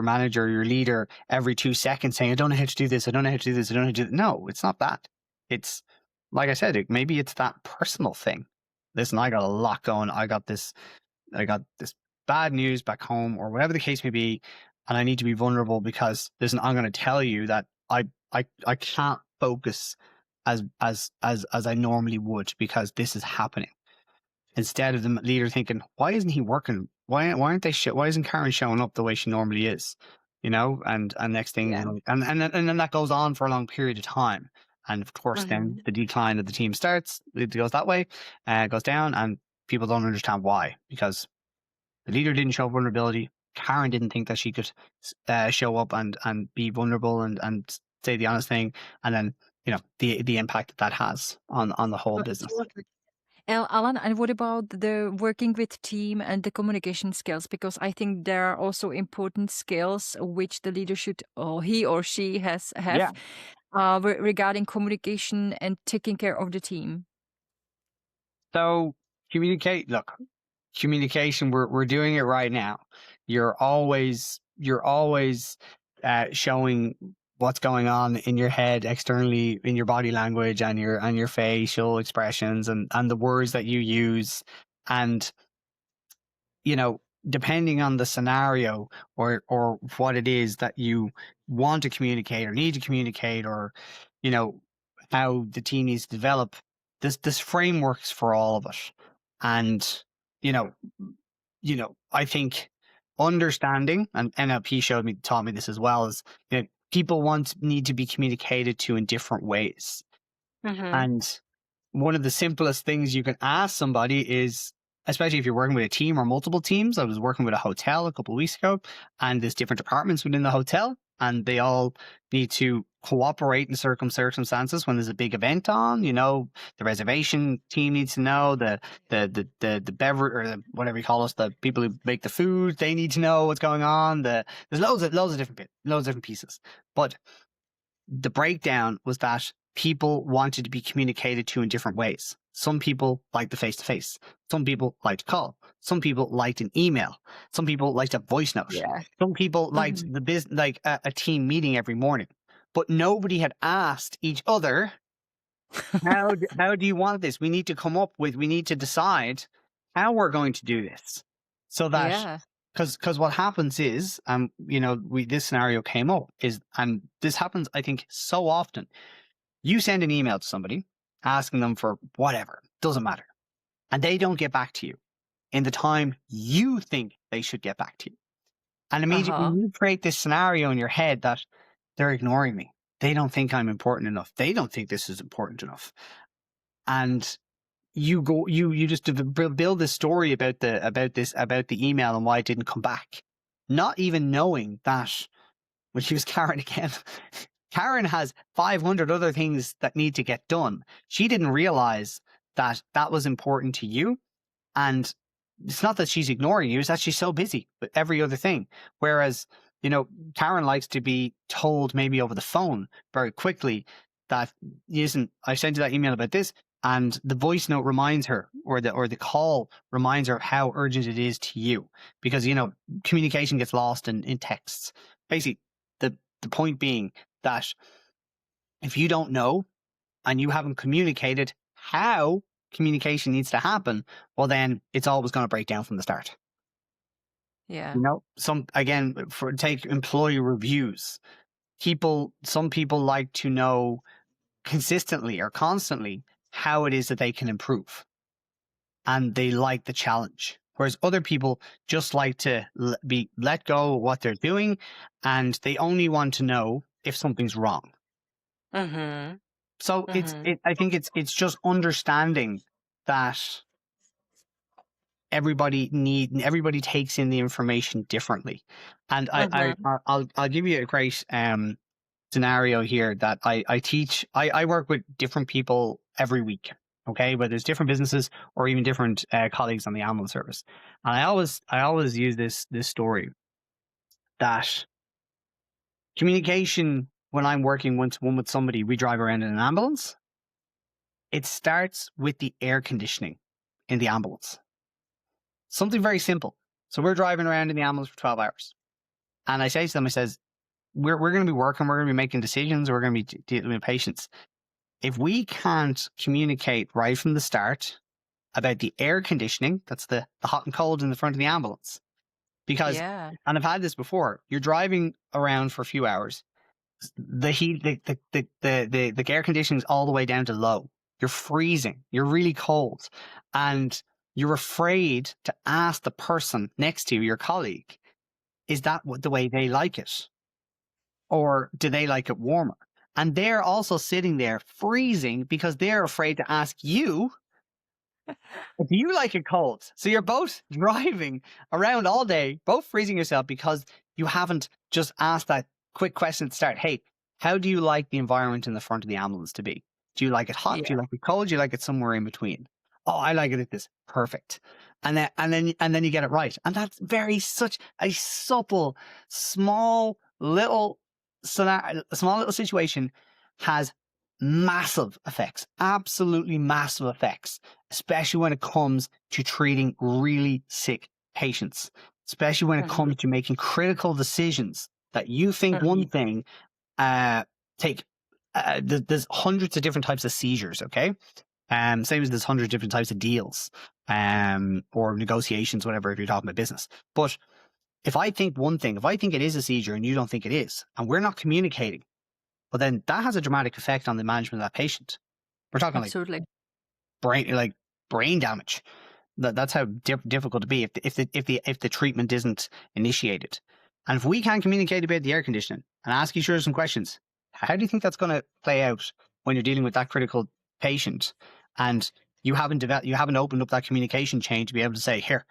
manager, your leader, every 2 seconds, saying, I don't know how to do this, I don't know how to do this, I don't know how to do this. No, it's not that. It's, like I said, maybe it's that personal thing. Listen, I got a lot going. I got this bad news back home, or whatever the case may be, and I need to be vulnerable, because listen, I'm going to tell you that I can't focus as I normally would, because this is happening. Instead of the leader thinking, why isn't he working? Why aren't they? Why isn't Karen showing up the way she normally is? And next thing, Yeah. and then that goes on for a long period of time. And of course, then Mhm. the decline of the team starts. It goes that way, goes down, and people don't understand why, because the leader didn't show vulnerability. Karen didn't think that she could show up and be vulnerable and say the honest thing, and then the impact that has on the whole business. Absolutely. Alan, and what about the working with team and the communication skills? Because I think there are also important skills which the leader should, or he or she have Yeah. regarding communication and taking care of the team. So communication. We're doing it right now. You're always showing what's going on in your head externally, in your body language, and your facial expressions, and the words that you use, and depending on the scenario, or what it is that you want to communicate or need to communicate, or how the team needs to develop, this frameworks for all of it. And you know I think understanding, and NLP taught me this as well, is people need to be communicated to in different ways. Mm-hmm. And one of the simplest things you can ask somebody is, especially if you're working with a team or multiple teams. I was working with a hotel a couple of weeks ago, and there's different departments within the hotel, and they all need to cooperate in certain circumstances when there's a big event on. The reservation team needs to know, the beverage, or whatever you call us, the people who make the food, they need to know what's going on. There's loads of different pieces, but the breakdown was that people wanted to be communicated to in different ways. Some people liked the face-to-face. Some people liked to call. Some people liked an email. Some people liked a voice note. Yeah. Some people liked Mhm. the business, like a team meeting every morning. But nobody had asked each other, how do you want this? We need to decide how we're going to do this, so that, Yeah. because what happens is, this scenario came up, and this happens, I think, so often. You send an email to somebody asking them for whatever, doesn't matter. And they don't get back to you in the time you think they should get back to you. And immediately you create this scenario in your head that they're ignoring me. They don't think I'm important enough. They don't think this is important enough. And you just build this story about the email and why it didn't come back, not even knowing that when she was Karen again. Karen has 500 other things that need to get done. She didn't realize that that was important to you. And it's not that she's ignoring you, it's that she's so busy with every other thing. Whereas, Karen likes to be told maybe over the phone very quickly that, listen, I sent you that email about this, and the voice note reminds her, or the call reminds her of how urgent it is to you. Because, communication gets lost in texts. Basically, the point being that if you don't know and you haven't communicated how communication needs to happen, well, then it's always going to break down from the start. Yeah. Take employee reviews. Some people like to know consistently or constantly how it is that they can improve. And they like the challenge. Whereas other people just like to be let go of what they're doing, and they only want to know if something's wrong. Mm-hmm. So I think it's just understanding that everybody takes in the information differently. And I'll give you a great scenario here that I teach. I work with different people every week. Okay, whether it's different businesses or even different colleagues on the ambulance service. And I always use this story that communication, when I'm working one-to-one with somebody, we drive around in an ambulance. It starts with the air conditioning in the ambulance. Something very simple. So we're driving around in the ambulance for 12 hours. And I say to them, we're going to be working, we're going to be making decisions, we're going to be dealing with patients. If we can't communicate right from the start about the air conditioning, that's the hot and cold in the front of the ambulance. Because, and I've had this before, you're driving around for a few hours. The heat, the air conditioning is all the way down to low. You're freezing. You're really cold. And you're afraid to ask the person next to you, your colleague, is that the way they like it? Or do they like it warmer? And they're also sitting there freezing because they're afraid to ask you, do you like it cold? So you're both driving around all day, both freezing yourself because you haven't just asked that quick question at the start. Hey, how do you like the environment in the front of the ambulance to be? Do you like it hot? Do you like it cold? Do you like it somewhere in between? Oh, I like it at this. Perfect. And then you get it right. And that's such a supple, small little situation has massive effects, absolutely massive effects, especially when it comes to treating really sick patients, especially when it comes to making critical decisions that you think one thing, there's hundreds of different types of seizures, okay? Same as there's hundreds of different types of deals, or negotiations, whatever, if you're talking about business. But if I think one thing, if I think it is a seizure and you don't think it is, and we're not communicating, well, then that has a dramatic effect on the management of that patient. We're talking absolutely brain damage. That's how difficult it be if the treatment isn't initiated. And if we can't communicate about the air conditioning and ask each other some questions, how do you think that's going to play out when you're dealing with that critical patient and you haven't opened up that communication chain to be able to say, here,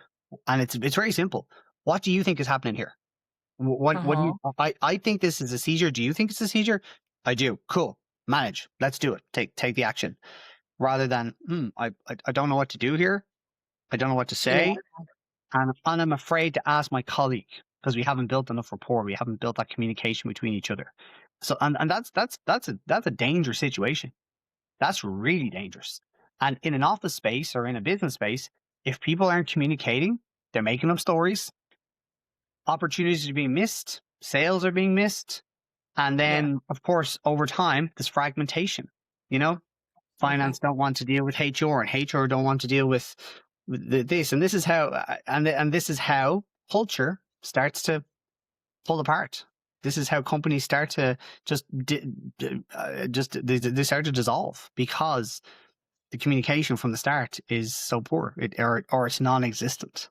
and it's very simple. What do you think is happening here? What do you? I think this is a seizure. Do you think it's a seizure? I do. Cool. Manage. Let's do it. Take the action. Rather than, I don't know what to do here. I don't know what to say. And I'm afraid to ask my colleague because we haven't built enough rapport. We haven't built that communication between each other. So, and that's a dangerous situation. That's really dangerous. And in an office space or in a business space, if people aren't communicating, they're making up stories. Opportunities are being missed. Sales are being missed. And then, of course, over time, there's fragmentation. Finance don't want to deal with HR, and HR don't want to deal with this. And this is how, and this is how culture starts to pull apart. This is how companies start to they start to dissolve because the communication from the start is so poor, or it's non-existent.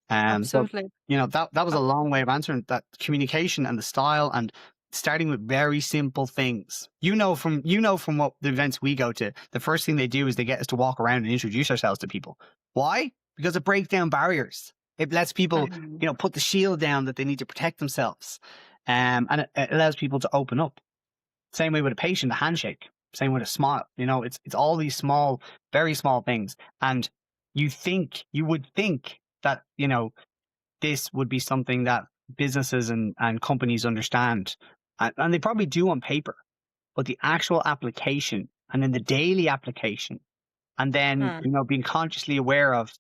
So Absolutely. that was a long way of answering that. Communication and the style, and starting with very simple things. From what the events we go to, the first thing they do is they get us to walk around and introduce ourselves to people. Why? Because it breaks down barriers. It lets people, put the shield down that they need to protect themselves, and it allows people to open up. Same way with a patient, a handshake. Same with a smile. It's all these small, very small things. And you would think that, this would be something that businesses and companies understand. And they probably do on paper. But the actual application, and then the daily application, and then, being consciously aware of,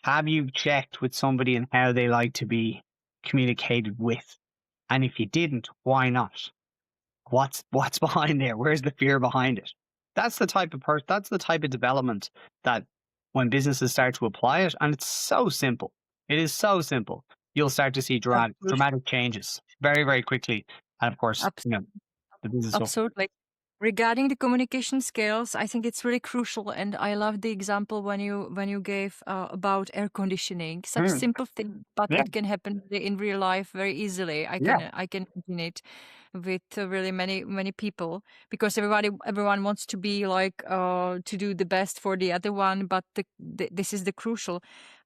have you checked with somebody and how they like to be communicated with? And if you didn't, why not? What's behind there? Where's the fear behind it? That's the type of development that, when businesses start to apply it, and it's so simple. It is so simple. You'll start to see dramatic changes very, very quickly. And of course, the business will. Absolutely. Regarding the communication skills, I think it's really crucial, and I love the example when you gave about air conditioning. Such a simple thing, but Yeah. it can happen in real life very easily. I can imagine it with really many people, because everyone wants to be like to do the best for the other one, but this is the crucial.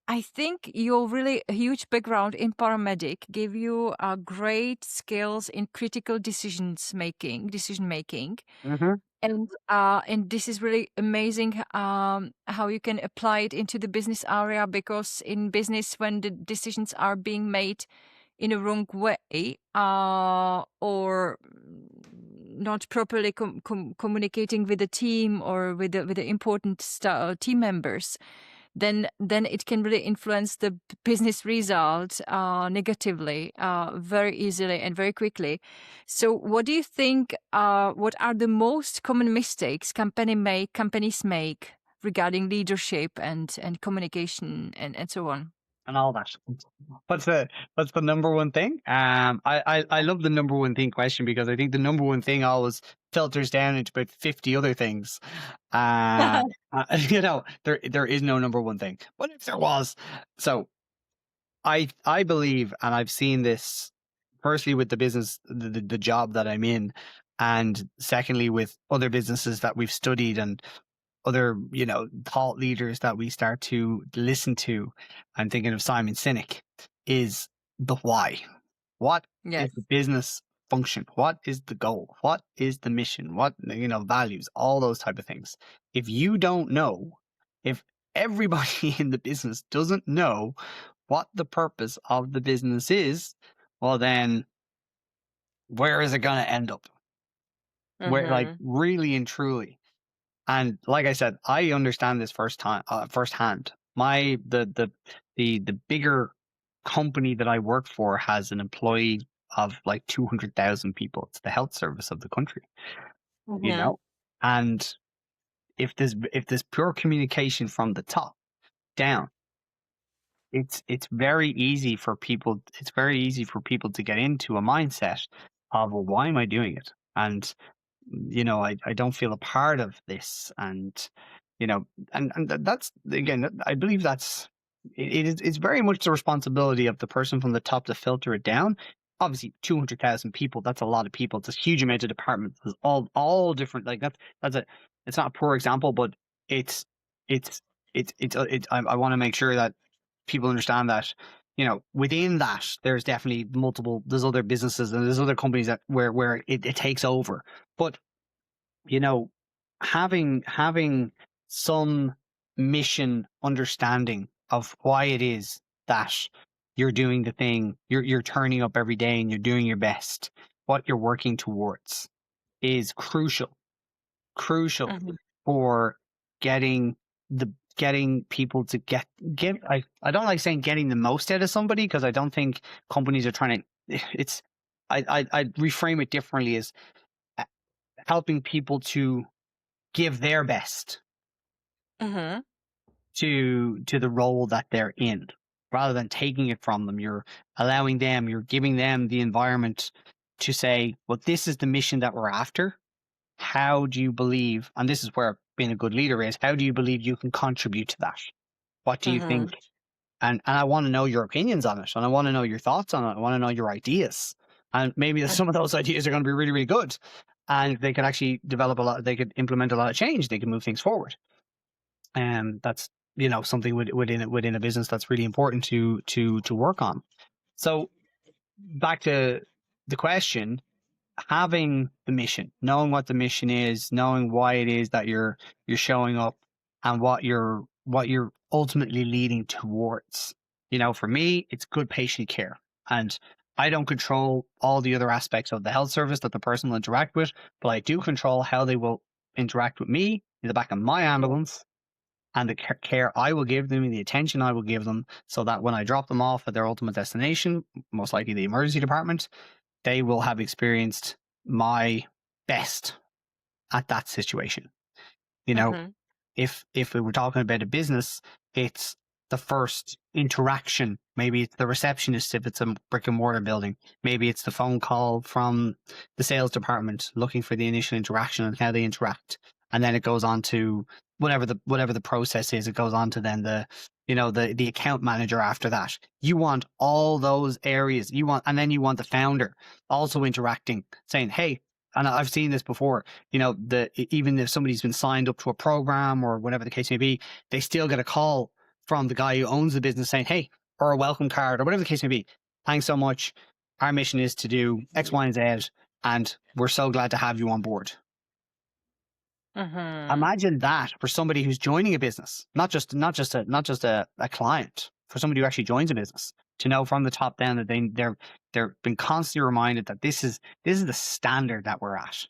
I think your really huge background in paramedic gave you great skills in critical decision making, and this is really amazing how you can apply it into the business area, because in business, when the decisions are being made in a wrong way or not properly communicating with the team or with the important team members, then it can really influence the business result negatively very easily and very quickly. So what do you think, what are the most common mistakes companies make regarding leadership and communication and so on? And all that. What's the number one thing? I love the number one thing question, because I think the number one thing always filters down into about 50 other things. There is no number one thing, but if there was, so I believe, and I've seen this firstly with the business, the job that I'm in, and secondly with other businesses that we've studied, and other, thought leaders that we start to listen to. I'm thinking of Simon Sinek, is the why. What Yes. is the business function? What is the goal? What is the mission? What, values, all those type of things. If you don't know, if everybody in the business doesn't know what the purpose of the business is, well, then where is it going to end up? Where, like, really and truly. And like I said, I understand this firsthand. The bigger company that I work for has an employee of like 200,000 people. It's the health service of the country, And if there's pure communication from the top down, it's very easy for people. It's very easy for people to get into a mindset of, well, why am I doing it? And I don't feel a part of this, and that's, again, I believe that's it's very much the responsibility of the person from the top to filter it down. Obviously, 200,000 people, that's a lot of people. It's a huge amount of departments. There's all different, like it's not a poor example, but it's I want to make sure that people understand that, within that, there's definitely there's other businesses and there's other companies that where it takes over. But, having some mission understanding of why it is that you're doing the thing, you're turning up every day and you're doing your best, what you're working towards, is crucial for getting people to give. I don't like saying getting the most out of somebody, because I don't think companies are trying to. I reframe it differently as helping people to give their best to the role that they're in, rather than taking it from them. You're giving them the environment to say, well, this is the mission that we're after. How do you believe? And this is where being a good leader is, how do you believe you can contribute to that? What do you Mm-hmm. think? And I want to know your opinions on it, and I want to know your thoughts on it. I want to know your ideas. And maybe some of those ideas are going to be really, really good, and they could actually develop a lot. They could implement a lot of change. They could move things forward. And that's, something within a business that's really important to work on. So back to the question, having the mission, knowing what the mission is, knowing why it is that you're showing up, and what you're ultimately leading towards. For me, it's good patient care. And I don't control all the other aspects of the health service that the person will interact with, but I do control how they will interact with me in the back of my ambulance, and the care I will give them and the attention I will give them, so that when I drop them off at their ultimate destination, most likely the emergency department, they will have experienced my best at that situation. Mm-hmm. If we were talking about a business, it's the first interaction. Maybe it's the receptionist if it's a brick and mortar building. Maybe it's the phone call from the sales department looking for the initial interaction and how they interact. And then it goes on to whatever the process is, it goes on to then the account manager after that. You want all those areas. And then you want the founder also interacting, saying, hey, and I've seen this before, even if somebody's been signed up to a program or whatever the case may be, they still get a call from the guy who owns the business saying, hey, or a welcome card or whatever the case may be. Thanks so much. Our mission is to do X, Y, and Z, and we're so glad to have you on board. Mm-hmm. Imagine that for somebody who's joining a business, not just a client, for somebody who actually joins a business, to know from the top down that they're been constantly reminded that this is the standard that we're at.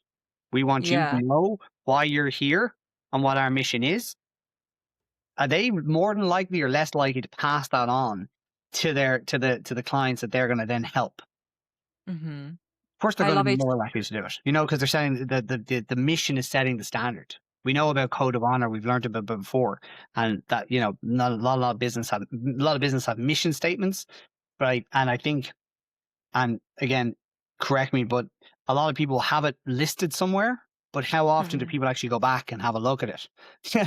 We want you Yeah. to know why you're here and what our mission is. Are they more than likely or less likely to pass that on to the clients that they're going to then help? Mm-hmm. Of course, they're I going to love be it. more likely to do it, because they're setting the mission is setting the standard. We know about code of honor. We've learned about it before, and that not a lot of business have mission statements, but I think, and again, correct me, but a lot of people have it listed somewhere. But how often do Mm-hmm. people actually go back and have a look at it?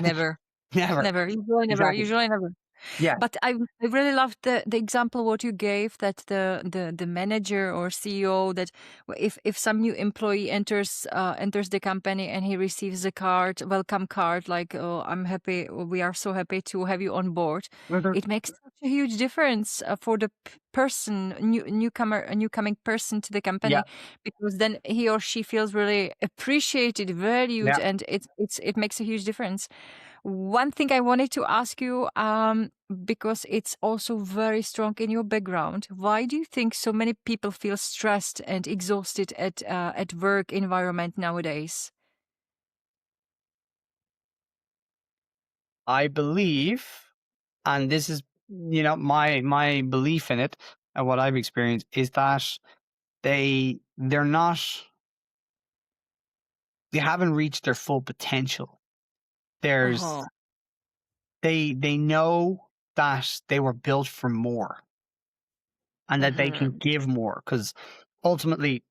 Never. Never. Never. Usually never. Exactly. Usually never. Yeah. But I really loved the example what you gave, that the manager or CEO, that if some new employee enters the company and he receives a welcome card, like, oh, I'm happy, we are so happy to have you on board, Mhm. it makes such a huge difference for the newcoming person to the Yeah. company, because then he or she feels really appreciated, valued, Yeah. and it makes a huge difference. One thing I wanted to ask you, because it's also very strong in your background, why do you think so many people feel stressed and exhausted at work environment nowadays? I believe, and this is, my belief in it, and what I've experienced is that they're not, they haven't reached their full potential. There's Uh-huh. they know that they were built for more, and that they can Mm-hmm. give more, because ultimately,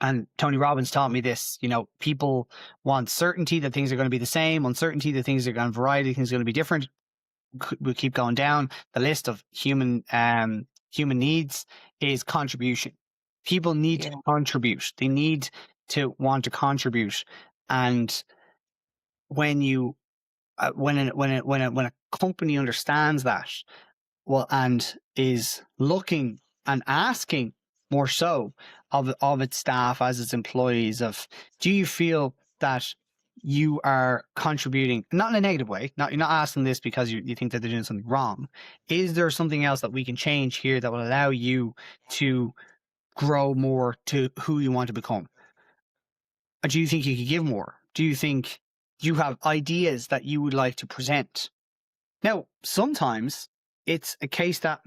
and Tony Robbins taught me this, people want certainty that things are going to be the same, uncertainty that things are going to variety, things are going to be different. We keep going down the list of human needs is contribution. People need to Yeah. contribute. They need to want to contribute. And when you when a company understands that, well, and is looking and asking more so of its staff as its employees, of, do you feel that you are contributing, not in a negative way, you're not asking this because you think that they're doing something wrong. Is there something else that we can change here that will allow you to grow more to who you want to become? Or do you think you could give more? Do you think you have ideas that you would like to present? Now, sometimes it's a case that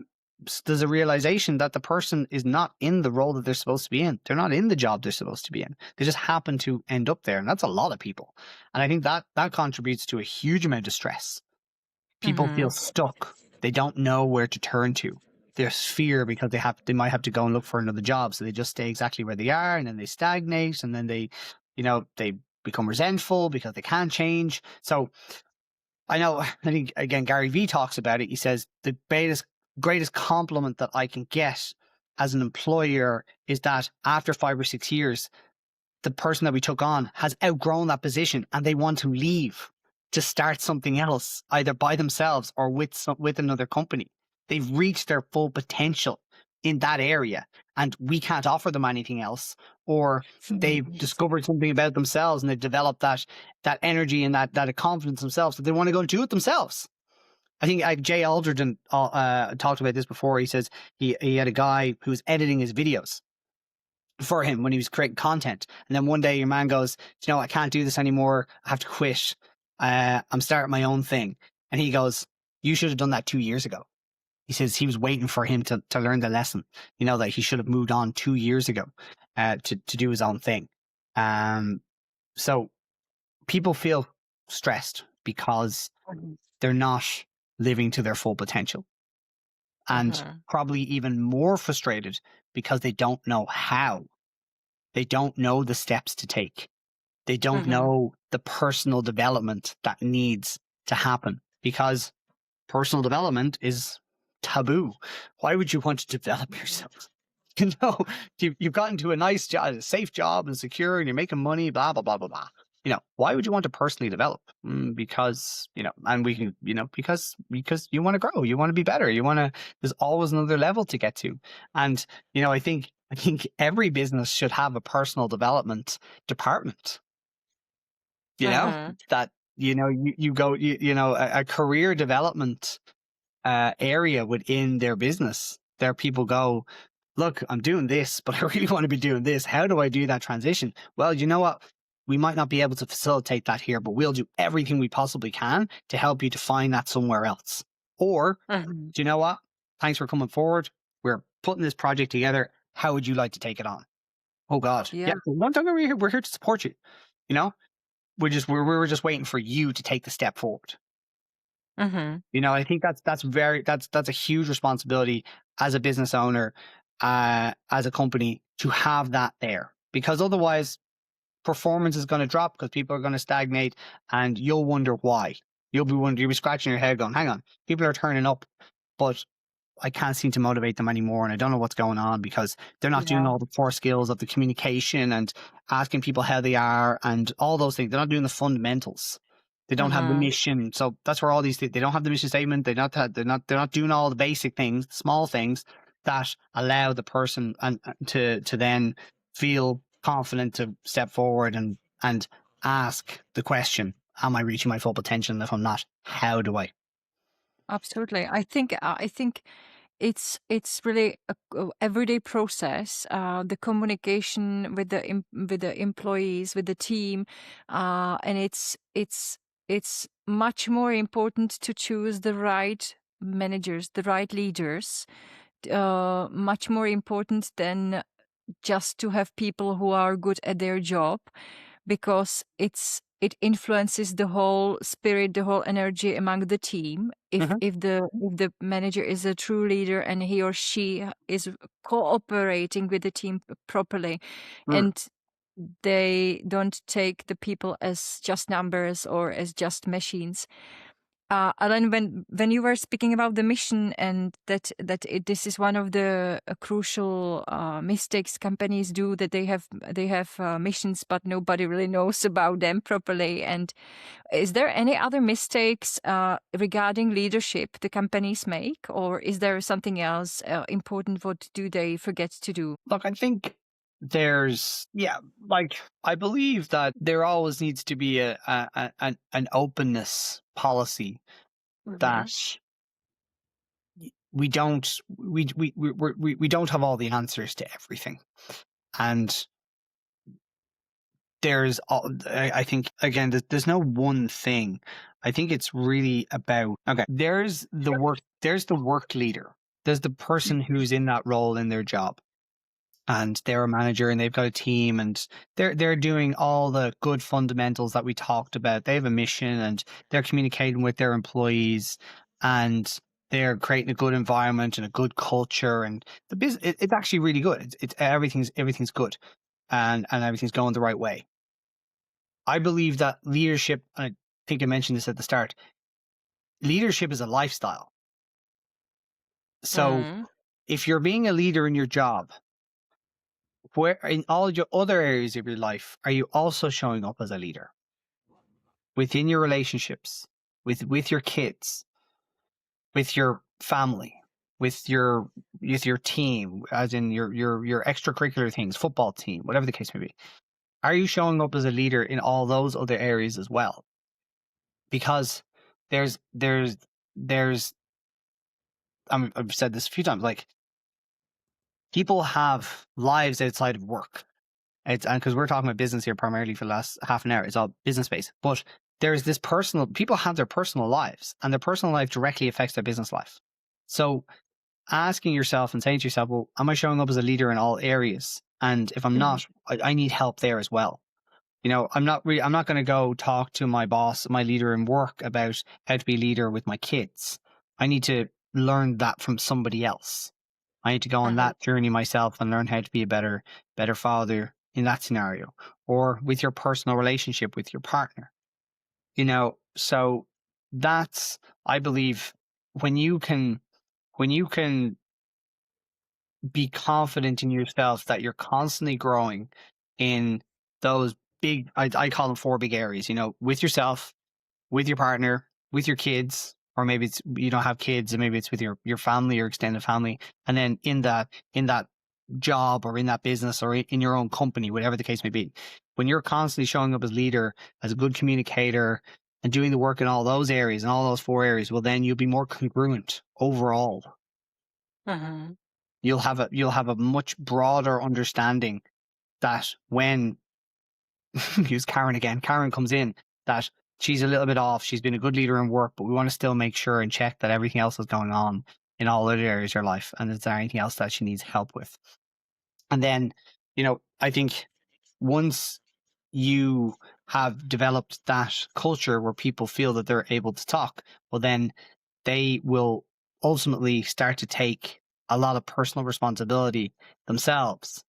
there's a realization that the person is not in the role that they're supposed to be in. They're not in the job they're supposed to be in. They just happen to end up there. And that's a lot of people. And I think that contributes to a huge amount of stress. People Mm-hmm. feel stuck. They don't know where to turn to. There's fear because they might have to go and look for another job. So they just stay exactly where they are, and then they stagnate, and then they become resentful because they can't change. So I think, again, Gary Vee talks about it. He says the greatest compliment that I can get as an employer is that after 5 or 6 years, the person that we took on has outgrown that position and they want to leave to start something else, either by themselves or with another company. They've reached their full potential in that area and we can't offer them anything else, or they've discovered something about themselves and they've developed that energy and that confidence themselves that they want to go and do it themselves. I think Jay Alderton talked about this before. He says he had a guy who was editing his videos for him when he was creating content. And then one day your man goes, I can't do this anymore. I have to quit. I'm starting my own thing. And he goes, you should have done that 2 years ago. He says he was waiting for him to learn the lesson, that he should have moved on 2 years ago to do his own thing. So people feel stressed because they're not living to their full potential, and probably even more frustrated because they don't know how. They don't know the steps to take. They don't know the personal development that needs to happen, because personal development is taboo. Why would you want to develop yourself? You've gotten to a nice job, a safe job and secure, and you're making money, blah, blah, blah, blah, blah. Why would you want to personally develop? Because, and we can, because you want to grow, you want to be better, there's always another level to get to. And, I think every business should have a personal development department, that, you go, a career development area within their business. There people go, look, I'm doing this, but I really want to be doing this. How do I do that transition? Well, you know what? We might not be able to facilitate that here, but we'll do everything we possibly can to help you to find that somewhere else. Or, do you know what? Thanks for coming forward. We're putting this project together. How would you like to take it on? Oh God. Yeah. Don't worry, we're here to support you. We were just waiting for you to take the step forward. I think that's a huge responsibility as a business owner, as a company, to have that there, because otherwise performance is going to drop because people are going to stagnate, and you'll wonder why. You'll be scratching your head going, hang on, people are turning up, but I can't seem to motivate them anymore, and I don't know what's going on, because they're not doing all the core skills of the communication and asking people how they are and all those things. They're not doing the fundamentals. They don't have the mission. So that's where all these things, they don't have the mission statement. They're not doing all the basic things, small things that allow the person to then feel confident to step forward and ask the question, am I reaching my full potential? And if I'm not, how do I? Absolutely. I think it's really a everyday process. The communication with the employees, with the team, and it's much more important to choose the right managers, the right leaders. Much more important than just to have people who are good at their job, because it influences the whole spirit, the whole energy among the team. If the manager is a true leader and he or she is cooperating with the team properly, and they don't take the people as just numbers or as just machines. Alan, when you were speaking about the mission, and this is one of the crucial mistakes companies do, that they have missions, but nobody really knows about them properly. And is there any other mistakes regarding leadership the companies make, or is there something else important? What do they forget to do? Look, I think I believe that there always needs to be an openness policy, that we don't have all the answers to everything. And I think, again, there's no one thing. I think it's really about, there's the work leader. There's the person who's in that role in their job, and they're a manager and they've got a team, and they're doing all the good fundamentals that we talked about. They have a mission and they're communicating with their employees, and they're creating a good environment and a good culture, and the business, it's actually really good. It's everything's good, and everything's going the right way. I believe that leadership, and I think I mentioned this at the start, leadership is a lifestyle. So if you're being a leader in your job, where in all your other areas of your life, are you also showing up as a leader? Within your relationships, with your kids, with your family, with your team, as in your extracurricular things, football team, whatever the case may be. Are you showing up as a leader in all those other areas as well? Because there's I've said this a few times, like, people have lives outside of work. It's, and because we're talking about business here primarily for the last half an hour, it's all business based. But there's this people have their personal lives, and their personal life directly affects their business life. So asking yourself and saying to yourself, well, am I showing up as a leader in all areas? And if I'm not, I need help there as well. You know, I'm not going to go talk to my boss, my leader in work, about how to be a leader with my kids. I need to learn that from somebody else. I need to go on that journey myself and learn how to be a better father in that scenario, or with your personal relationship with your partner. You know, so that's, I believe, when you can be confident in yourself that you're constantly growing in those big, I call them 4 big areas, you know, with yourself, with your partner, with your kids, or maybe it's, you don't have kids and maybe it's with your family or extended family. And then in that job or in that business or in your own company, whatever the case may be, when you're constantly showing up as leader, as a good communicator, and doing the work in all those areas and all those 4 areas, well, then you'll be more congruent overall. You'll have a much broader understanding that when use Karen again, Karen comes in, that she's a little bit off. She's been a good leader in work, but we want to still make sure and check that everything else is going on in all other areas of her life. And is there anything else that she needs help with? And then, you know, I think once you have developed that culture where people feel that they're able to talk, well, then they will ultimately start to take a lot of personal responsibility themselves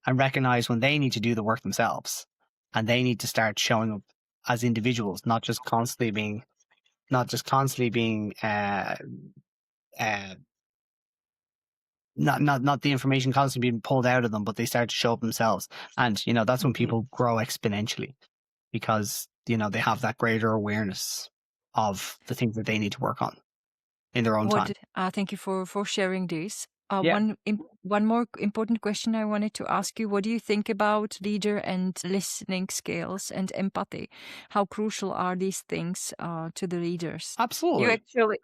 and recognize when they need to do the work themselves, and they need to start showing up as individuals, not just constantly being not the information constantly being pulled out of them, but they start to show up themselves. And, you know, that's when people grow exponentially, because, you know, they have that greater awareness of the things that they need to work on in their own time. Thank you for sharing this. Yeah. One more important question I wanted to ask you: what do you think about leader and listening skills and empathy? How crucial are these things to the leaders? Absolutely. You actually,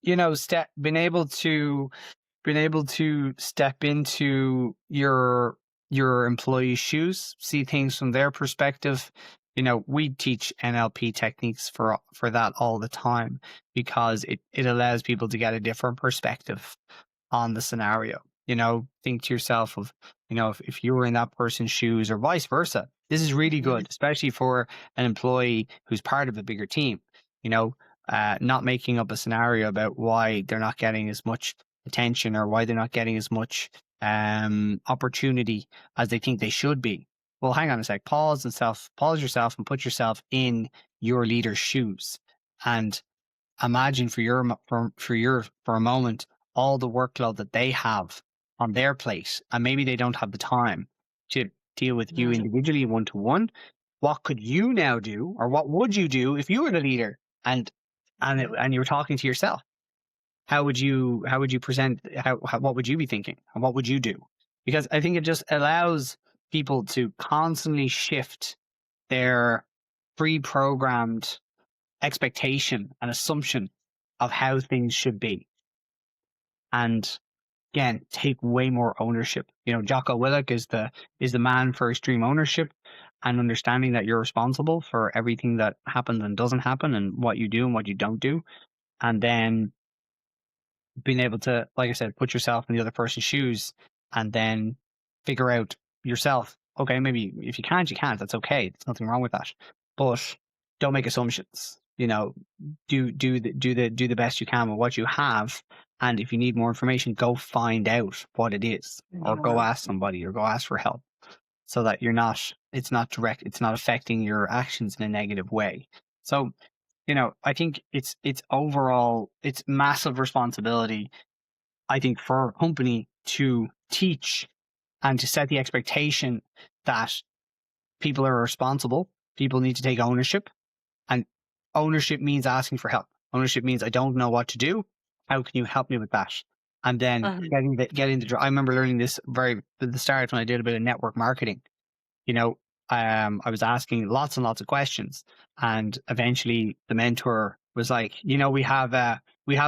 You know, being able to step into your employee's shoes, see things from their perspective. You know, we teach NLP techniques for that all the time, because it allows people to get a different perspective on the scenario. You know, think to yourself of, you know, if you were in that person's shoes, or vice versa. This is really good, especially for an employee who's part of a bigger team. You know, not making up a scenario about why they're not getting as much attention, or why they're not getting as much opportunity as they think they should be. Well, hang on a sec. Pause yourself and put yourself in your leader's shoes, and imagine for a moment all the workload that they have on their plate, and maybe they don't have the time to deal with you individually, one-to-one. What could you now do, or what would you do if you were the leader and you were talking to yourself? How would you present? What would you be thinking, and what would you do? Because I think it just allows people to constantly shift their pre-programmed expectation and assumption of how things should be, and again, take way more ownership. You know, Jocko Willink is the man for extreme ownership and understanding that you're responsible for everything that happens and doesn't happen, and what you do and what you don't do. And then being able to, like I said, put yourself in the other person's shoes, and then figure out yourself, okay, maybe if you can't, you can't. That's okay. There's nothing wrong with that. But don't make assumptions. You know, do the best you can with what you have. And if you need more information, go find out what it is, or go ask somebody, or go ask for help. so that it's not direct, it's not affecting your actions in a negative way. So, I think it's overall, it's massive responsibility, I think, for a company to teach and to set the expectation that people are responsible. People need to take ownership, and ownership means asking for help. Ownership means, I don't know what to do. How can you help me with that? And then I remember learning this very at the start when I did a bit of network marketing. I was asking lots and lots of questions, and eventually the mentor was like, we have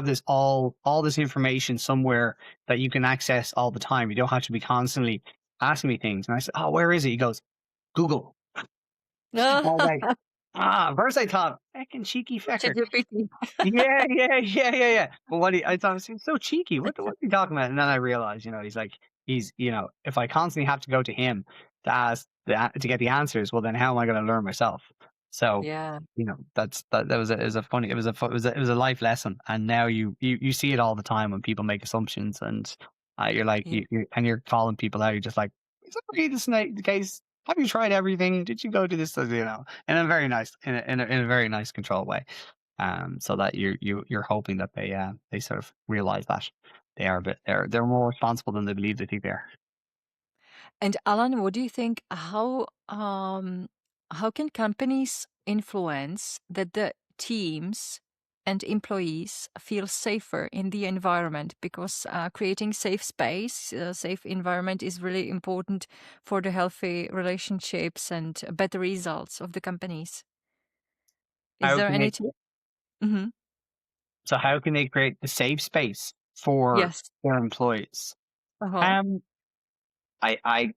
this all this information somewhere that you can access all the time. You don't have to be constantly asking me things. And I said, oh, where is it? He goes, Google. I was like, first I thought, heckin' cheeky fecker. ChatGPT. Yeah. But I thought it seemed so cheeky. What are you talking about? And then I realized, he's like, if I constantly have to go to him to ask to get the answers, well, then how am I going to learn myself? So, Yeah. that was a life lesson. And now you see it all the time when people make assumptions, and you're like, you're calling people out. You're just like, is that really the case? Have you tried everything? Did you go to this? In a very nice, in a very nice, controlled way. So that you're hoping that they sort of realize that they're more responsible than they believe they think they are. And Alan, what do you think? How can companies influence that the teams and employees feel safer in the environment? Because creating safe space, safe environment is really important for the healthy relationships and better results of the companies. Is there any tip? Mm-hmm. So how can they create the safe space for Yes. their employees? Uh-huh. I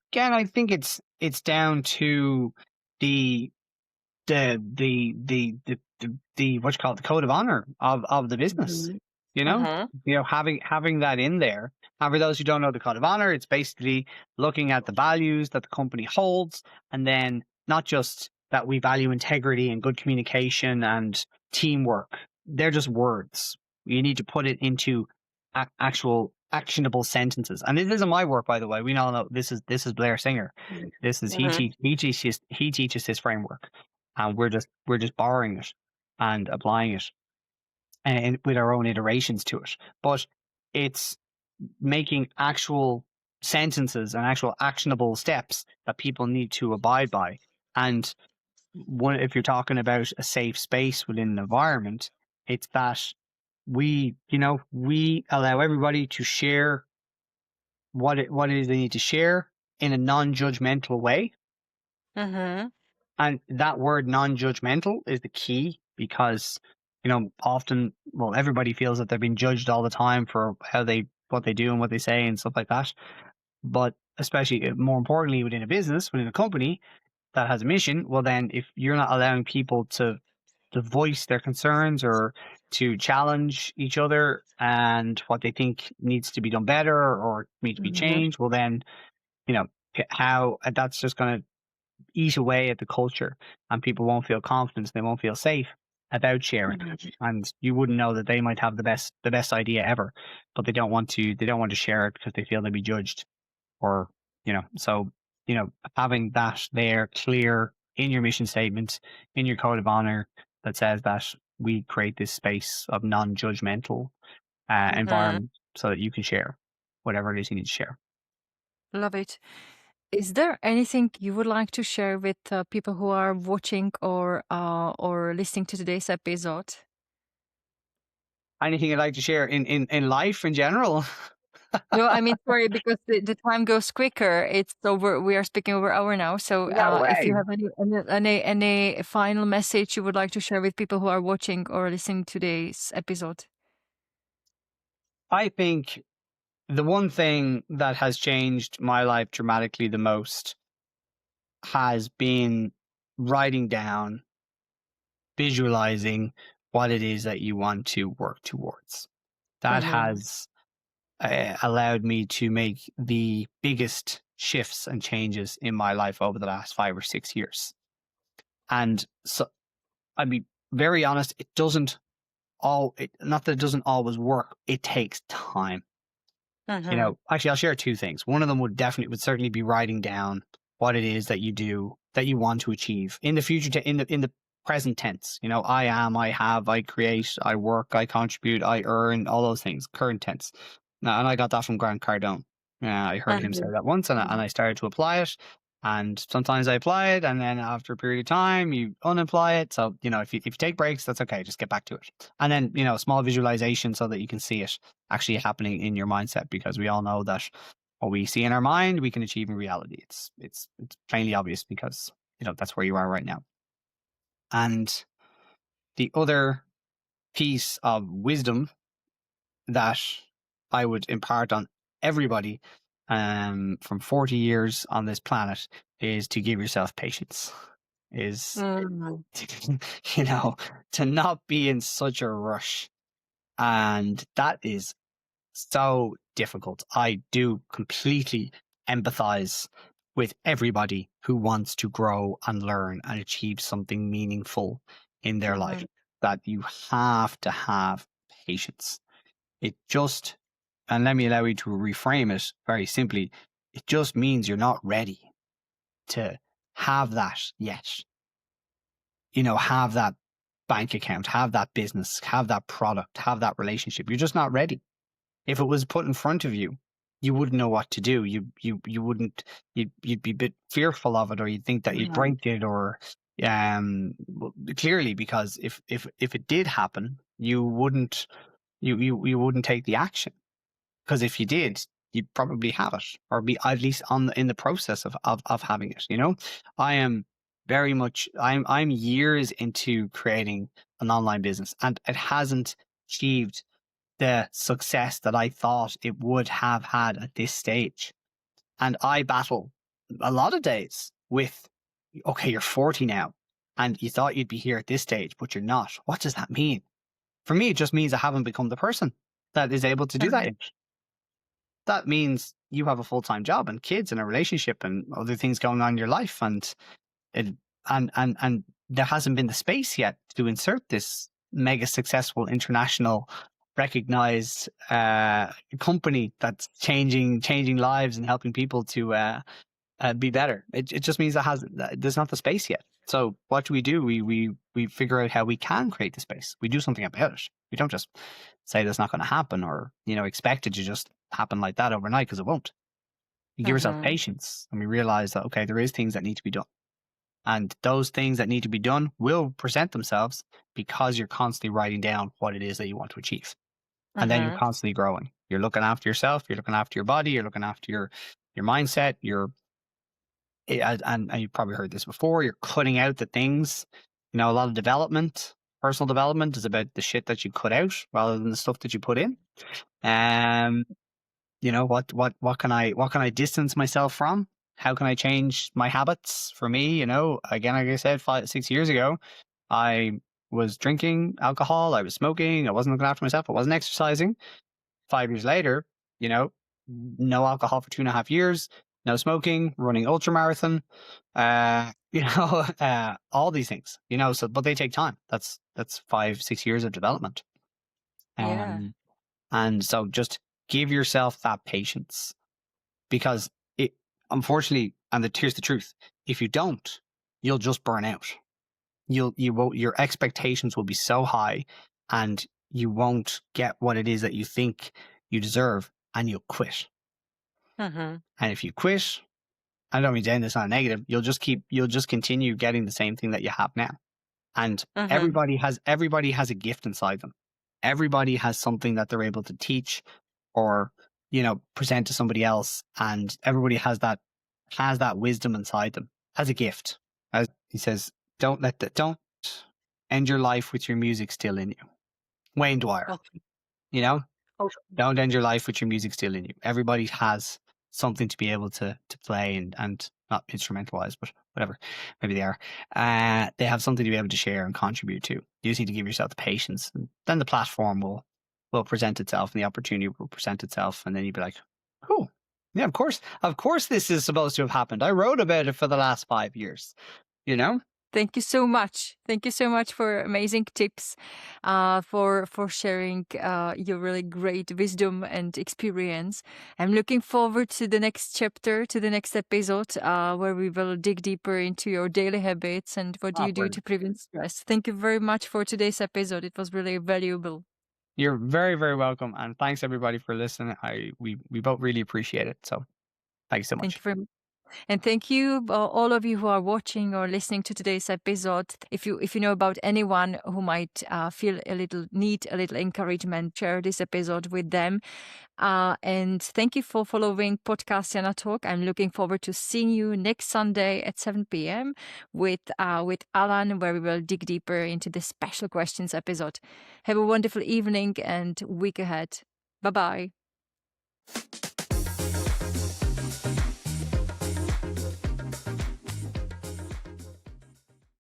think it's down to the what you call it, the code of honor of the business. Mhm. You know, Uh-huh. having that in there. And for those who don't know the code of honor, it's basically looking at the values that the company holds, and then not just that we value integrity and good communication and teamwork. They're just words. You need to put it into actual actionable sentences. And this isn't my work, by the way. We all know this is Blair Singer. This is he teaches his framework, and we're just borrowing it and applying it, and with our own iterations to it. But it's making actual sentences and actual actionable steps that people need to abide by. And if you're talking about a safe space within an environment, it's that we allow everybody to share what it is they need to share in a non-judgmental way. Mm-hmm. And that word non-judgmental is the key, because often, well, everybody feels that they're being judged all the time for what they do and what they say and stuff like that. But especially, more importantly, within a business, within a company that has a mission, well, then if you're not allowing people to voice their concerns or to challenge each other and what they think needs to be done better or needs to be changed, well, then how that's just going to eat away at the culture, and people won't feel confident, they won't feel safe about sharing. And you wouldn't know that they might have the best idea ever, but they don't want to share it because they feel they'll be judged, or so having that there clear in your mission statement, in your code of honor, that says that we create this space of non-judgmental environment so that you can share whatever it is you need to share. Love it. Is there anything you would like to share with people who are watching or listening to today's episode? Anything you'd like to share in life in general? No, I mean, sorry, because the time goes quicker. It's over. We are speaking over hour now. So if you have any final message you would like to share with people who are watching or listening to today's episode. I think the one thing that has changed my life dramatically the most has been writing down, visualizing what it is that you want to work towards. That has allowed me to make the biggest shifts and changes in my life over the last 5 or 6 years. And so, I'll be very honest, not that it doesn't always work, it takes time. Actually, I'll share two things. One of them would certainly be writing down what it is that you do, that you want to achieve in the future, in the present tense. You know, I am, I have, I create, I work, I contribute, I earn, all those things, current tense. Now, and I got that from Grant Cardone. I heard him say Mhm. that once, and I started to apply it. And sometimes I apply it, and then after a period of time, you unapply it. So, you know, if you take breaks, that's okay. Just get back to it. And then, you know, small visualization so that you can see it actually happening in your mindset, because we all know that what we see in our mind, we can achieve in reality. It's plainly obvious, because, you know, that's where you are right now. And the other piece of wisdom that I would impart on everybody from 40 years on this planet is to give yourself patience. Is, Mhm. you know, to not be in such a rush. And that is so difficult. I do completely empathize with everybody who wants to grow and learn and achieve something meaningful in their life, Mhm. that you have to have patience. It just, and let me allow you to reframe it very simply, it just means you're not ready to have that yet. You know, have that bank account, have that business, have that product, have that relationship. You're just not ready. If it was put in front of you, you wouldn't know what to do. You wouldn't, you'd be a bit fearful of it, or you'd think that you'd Mhm. break it, or clearly, because if it did happen, you wouldn't, you wouldn't take the action. Because if you did, you'd probably have it, or be at least in the process of having it. You know, I am very much, I'm years into creating an online business, and it hasn't achieved the success that I thought it would have had at this stage. And I battle a lot of days with, okay, you're 40 now, and you thought you'd be here at this stage, but you're not. What does that mean? For me, it just means I haven't become the person that is able to do that Mhm. yet. That means you have a full-time job and kids and a relationship and other things going on in your life, and it, and there hasn't been the space yet to insert this mega successful international recognized company that's changing lives and helping people to be better. It just means there's not the space yet. So what do? We figure out how we can create the space. We do something about it. We don't just say that's not going to happen, or, you know, expect it to just happen like that overnight, because it won't. You give yourself Mhm. patience, and we realize that, okay, there is things that need to be done. And those things that need to be done will present themselves, because you're constantly writing down what it is that you want to achieve. And then you're Mhm. constantly growing. You're looking after yourself, you're looking after your body, you're looking after your mindset, and you've probably heard this before, you're cutting out the things. You know, a lot of development, personal development, is about the shit that you cut out rather than the stuff that you put in. Um, you know, what can I distance myself from? How can I change my habits? For me, you know, again, like I said, 5 6 years ago, I was drinking alcohol, I was smoking, I wasn't looking after myself, I wasn't exercising. 5 years later, you know, no alcohol for 2.5 years, no smoking, running ultra marathon, you know, all these things, you know. So, but they take time. That's 5 6 years of development. Yeah. Um, and so just give yourself that patience, because it, unfortunately, and here's the truth: if you don't, you'll just burn out. You won't. Your expectations will be so high, and you won't get what it is that you think you deserve, and you'll quit. Mhm. And if you quit, I don't mean to end this on a negative. You'll just continue getting the same thing that you have now. And Mhm. everybody has a gift inside them. Everybody has something that they're able to teach, or, you know, present to somebody else. And everybody has that wisdom inside them, as a gift. As he says, don't end your life with your music still in you. Wayne Dwyer, Okay. you know, Okay. don't end your life with your music still in you. Everybody has something to be able to play, and not instrumental wise, but whatever. Maybe they are. They have something to be able to share and contribute to. You just need to give yourself the patience, and then the platform will present itself, and the opportunity will present itself, and then you'd be like, "Cool, yeah, of course, this is supposed to have happened. I wrote about it for the last 5 years." You know? Thank you so much. Thank you so much for amazing tips, for sharing your really great wisdom and experience. I'm looking forward to the next chapter, to the next episode, where we will dig deeper into your daily habits and what do Oh, you do brilliant. to prevent stress. Thank you very much for today's episode. It was really valuable. You're very, very welcome. And thanks everybody for listening. We both really appreciate it. So thank you so Thank much. you very much. And thank you, all of you who are watching or listening to today's episode. If you know about anyone who might need a little encouragement, share this episode with them. And thank you for following podcast Jana Talk. I'm looking forward to seeing you next Sunday at 7 p.m. with Alan, where we will dig deeper into the special questions episode. Have a wonderful evening and week ahead. Bye bye.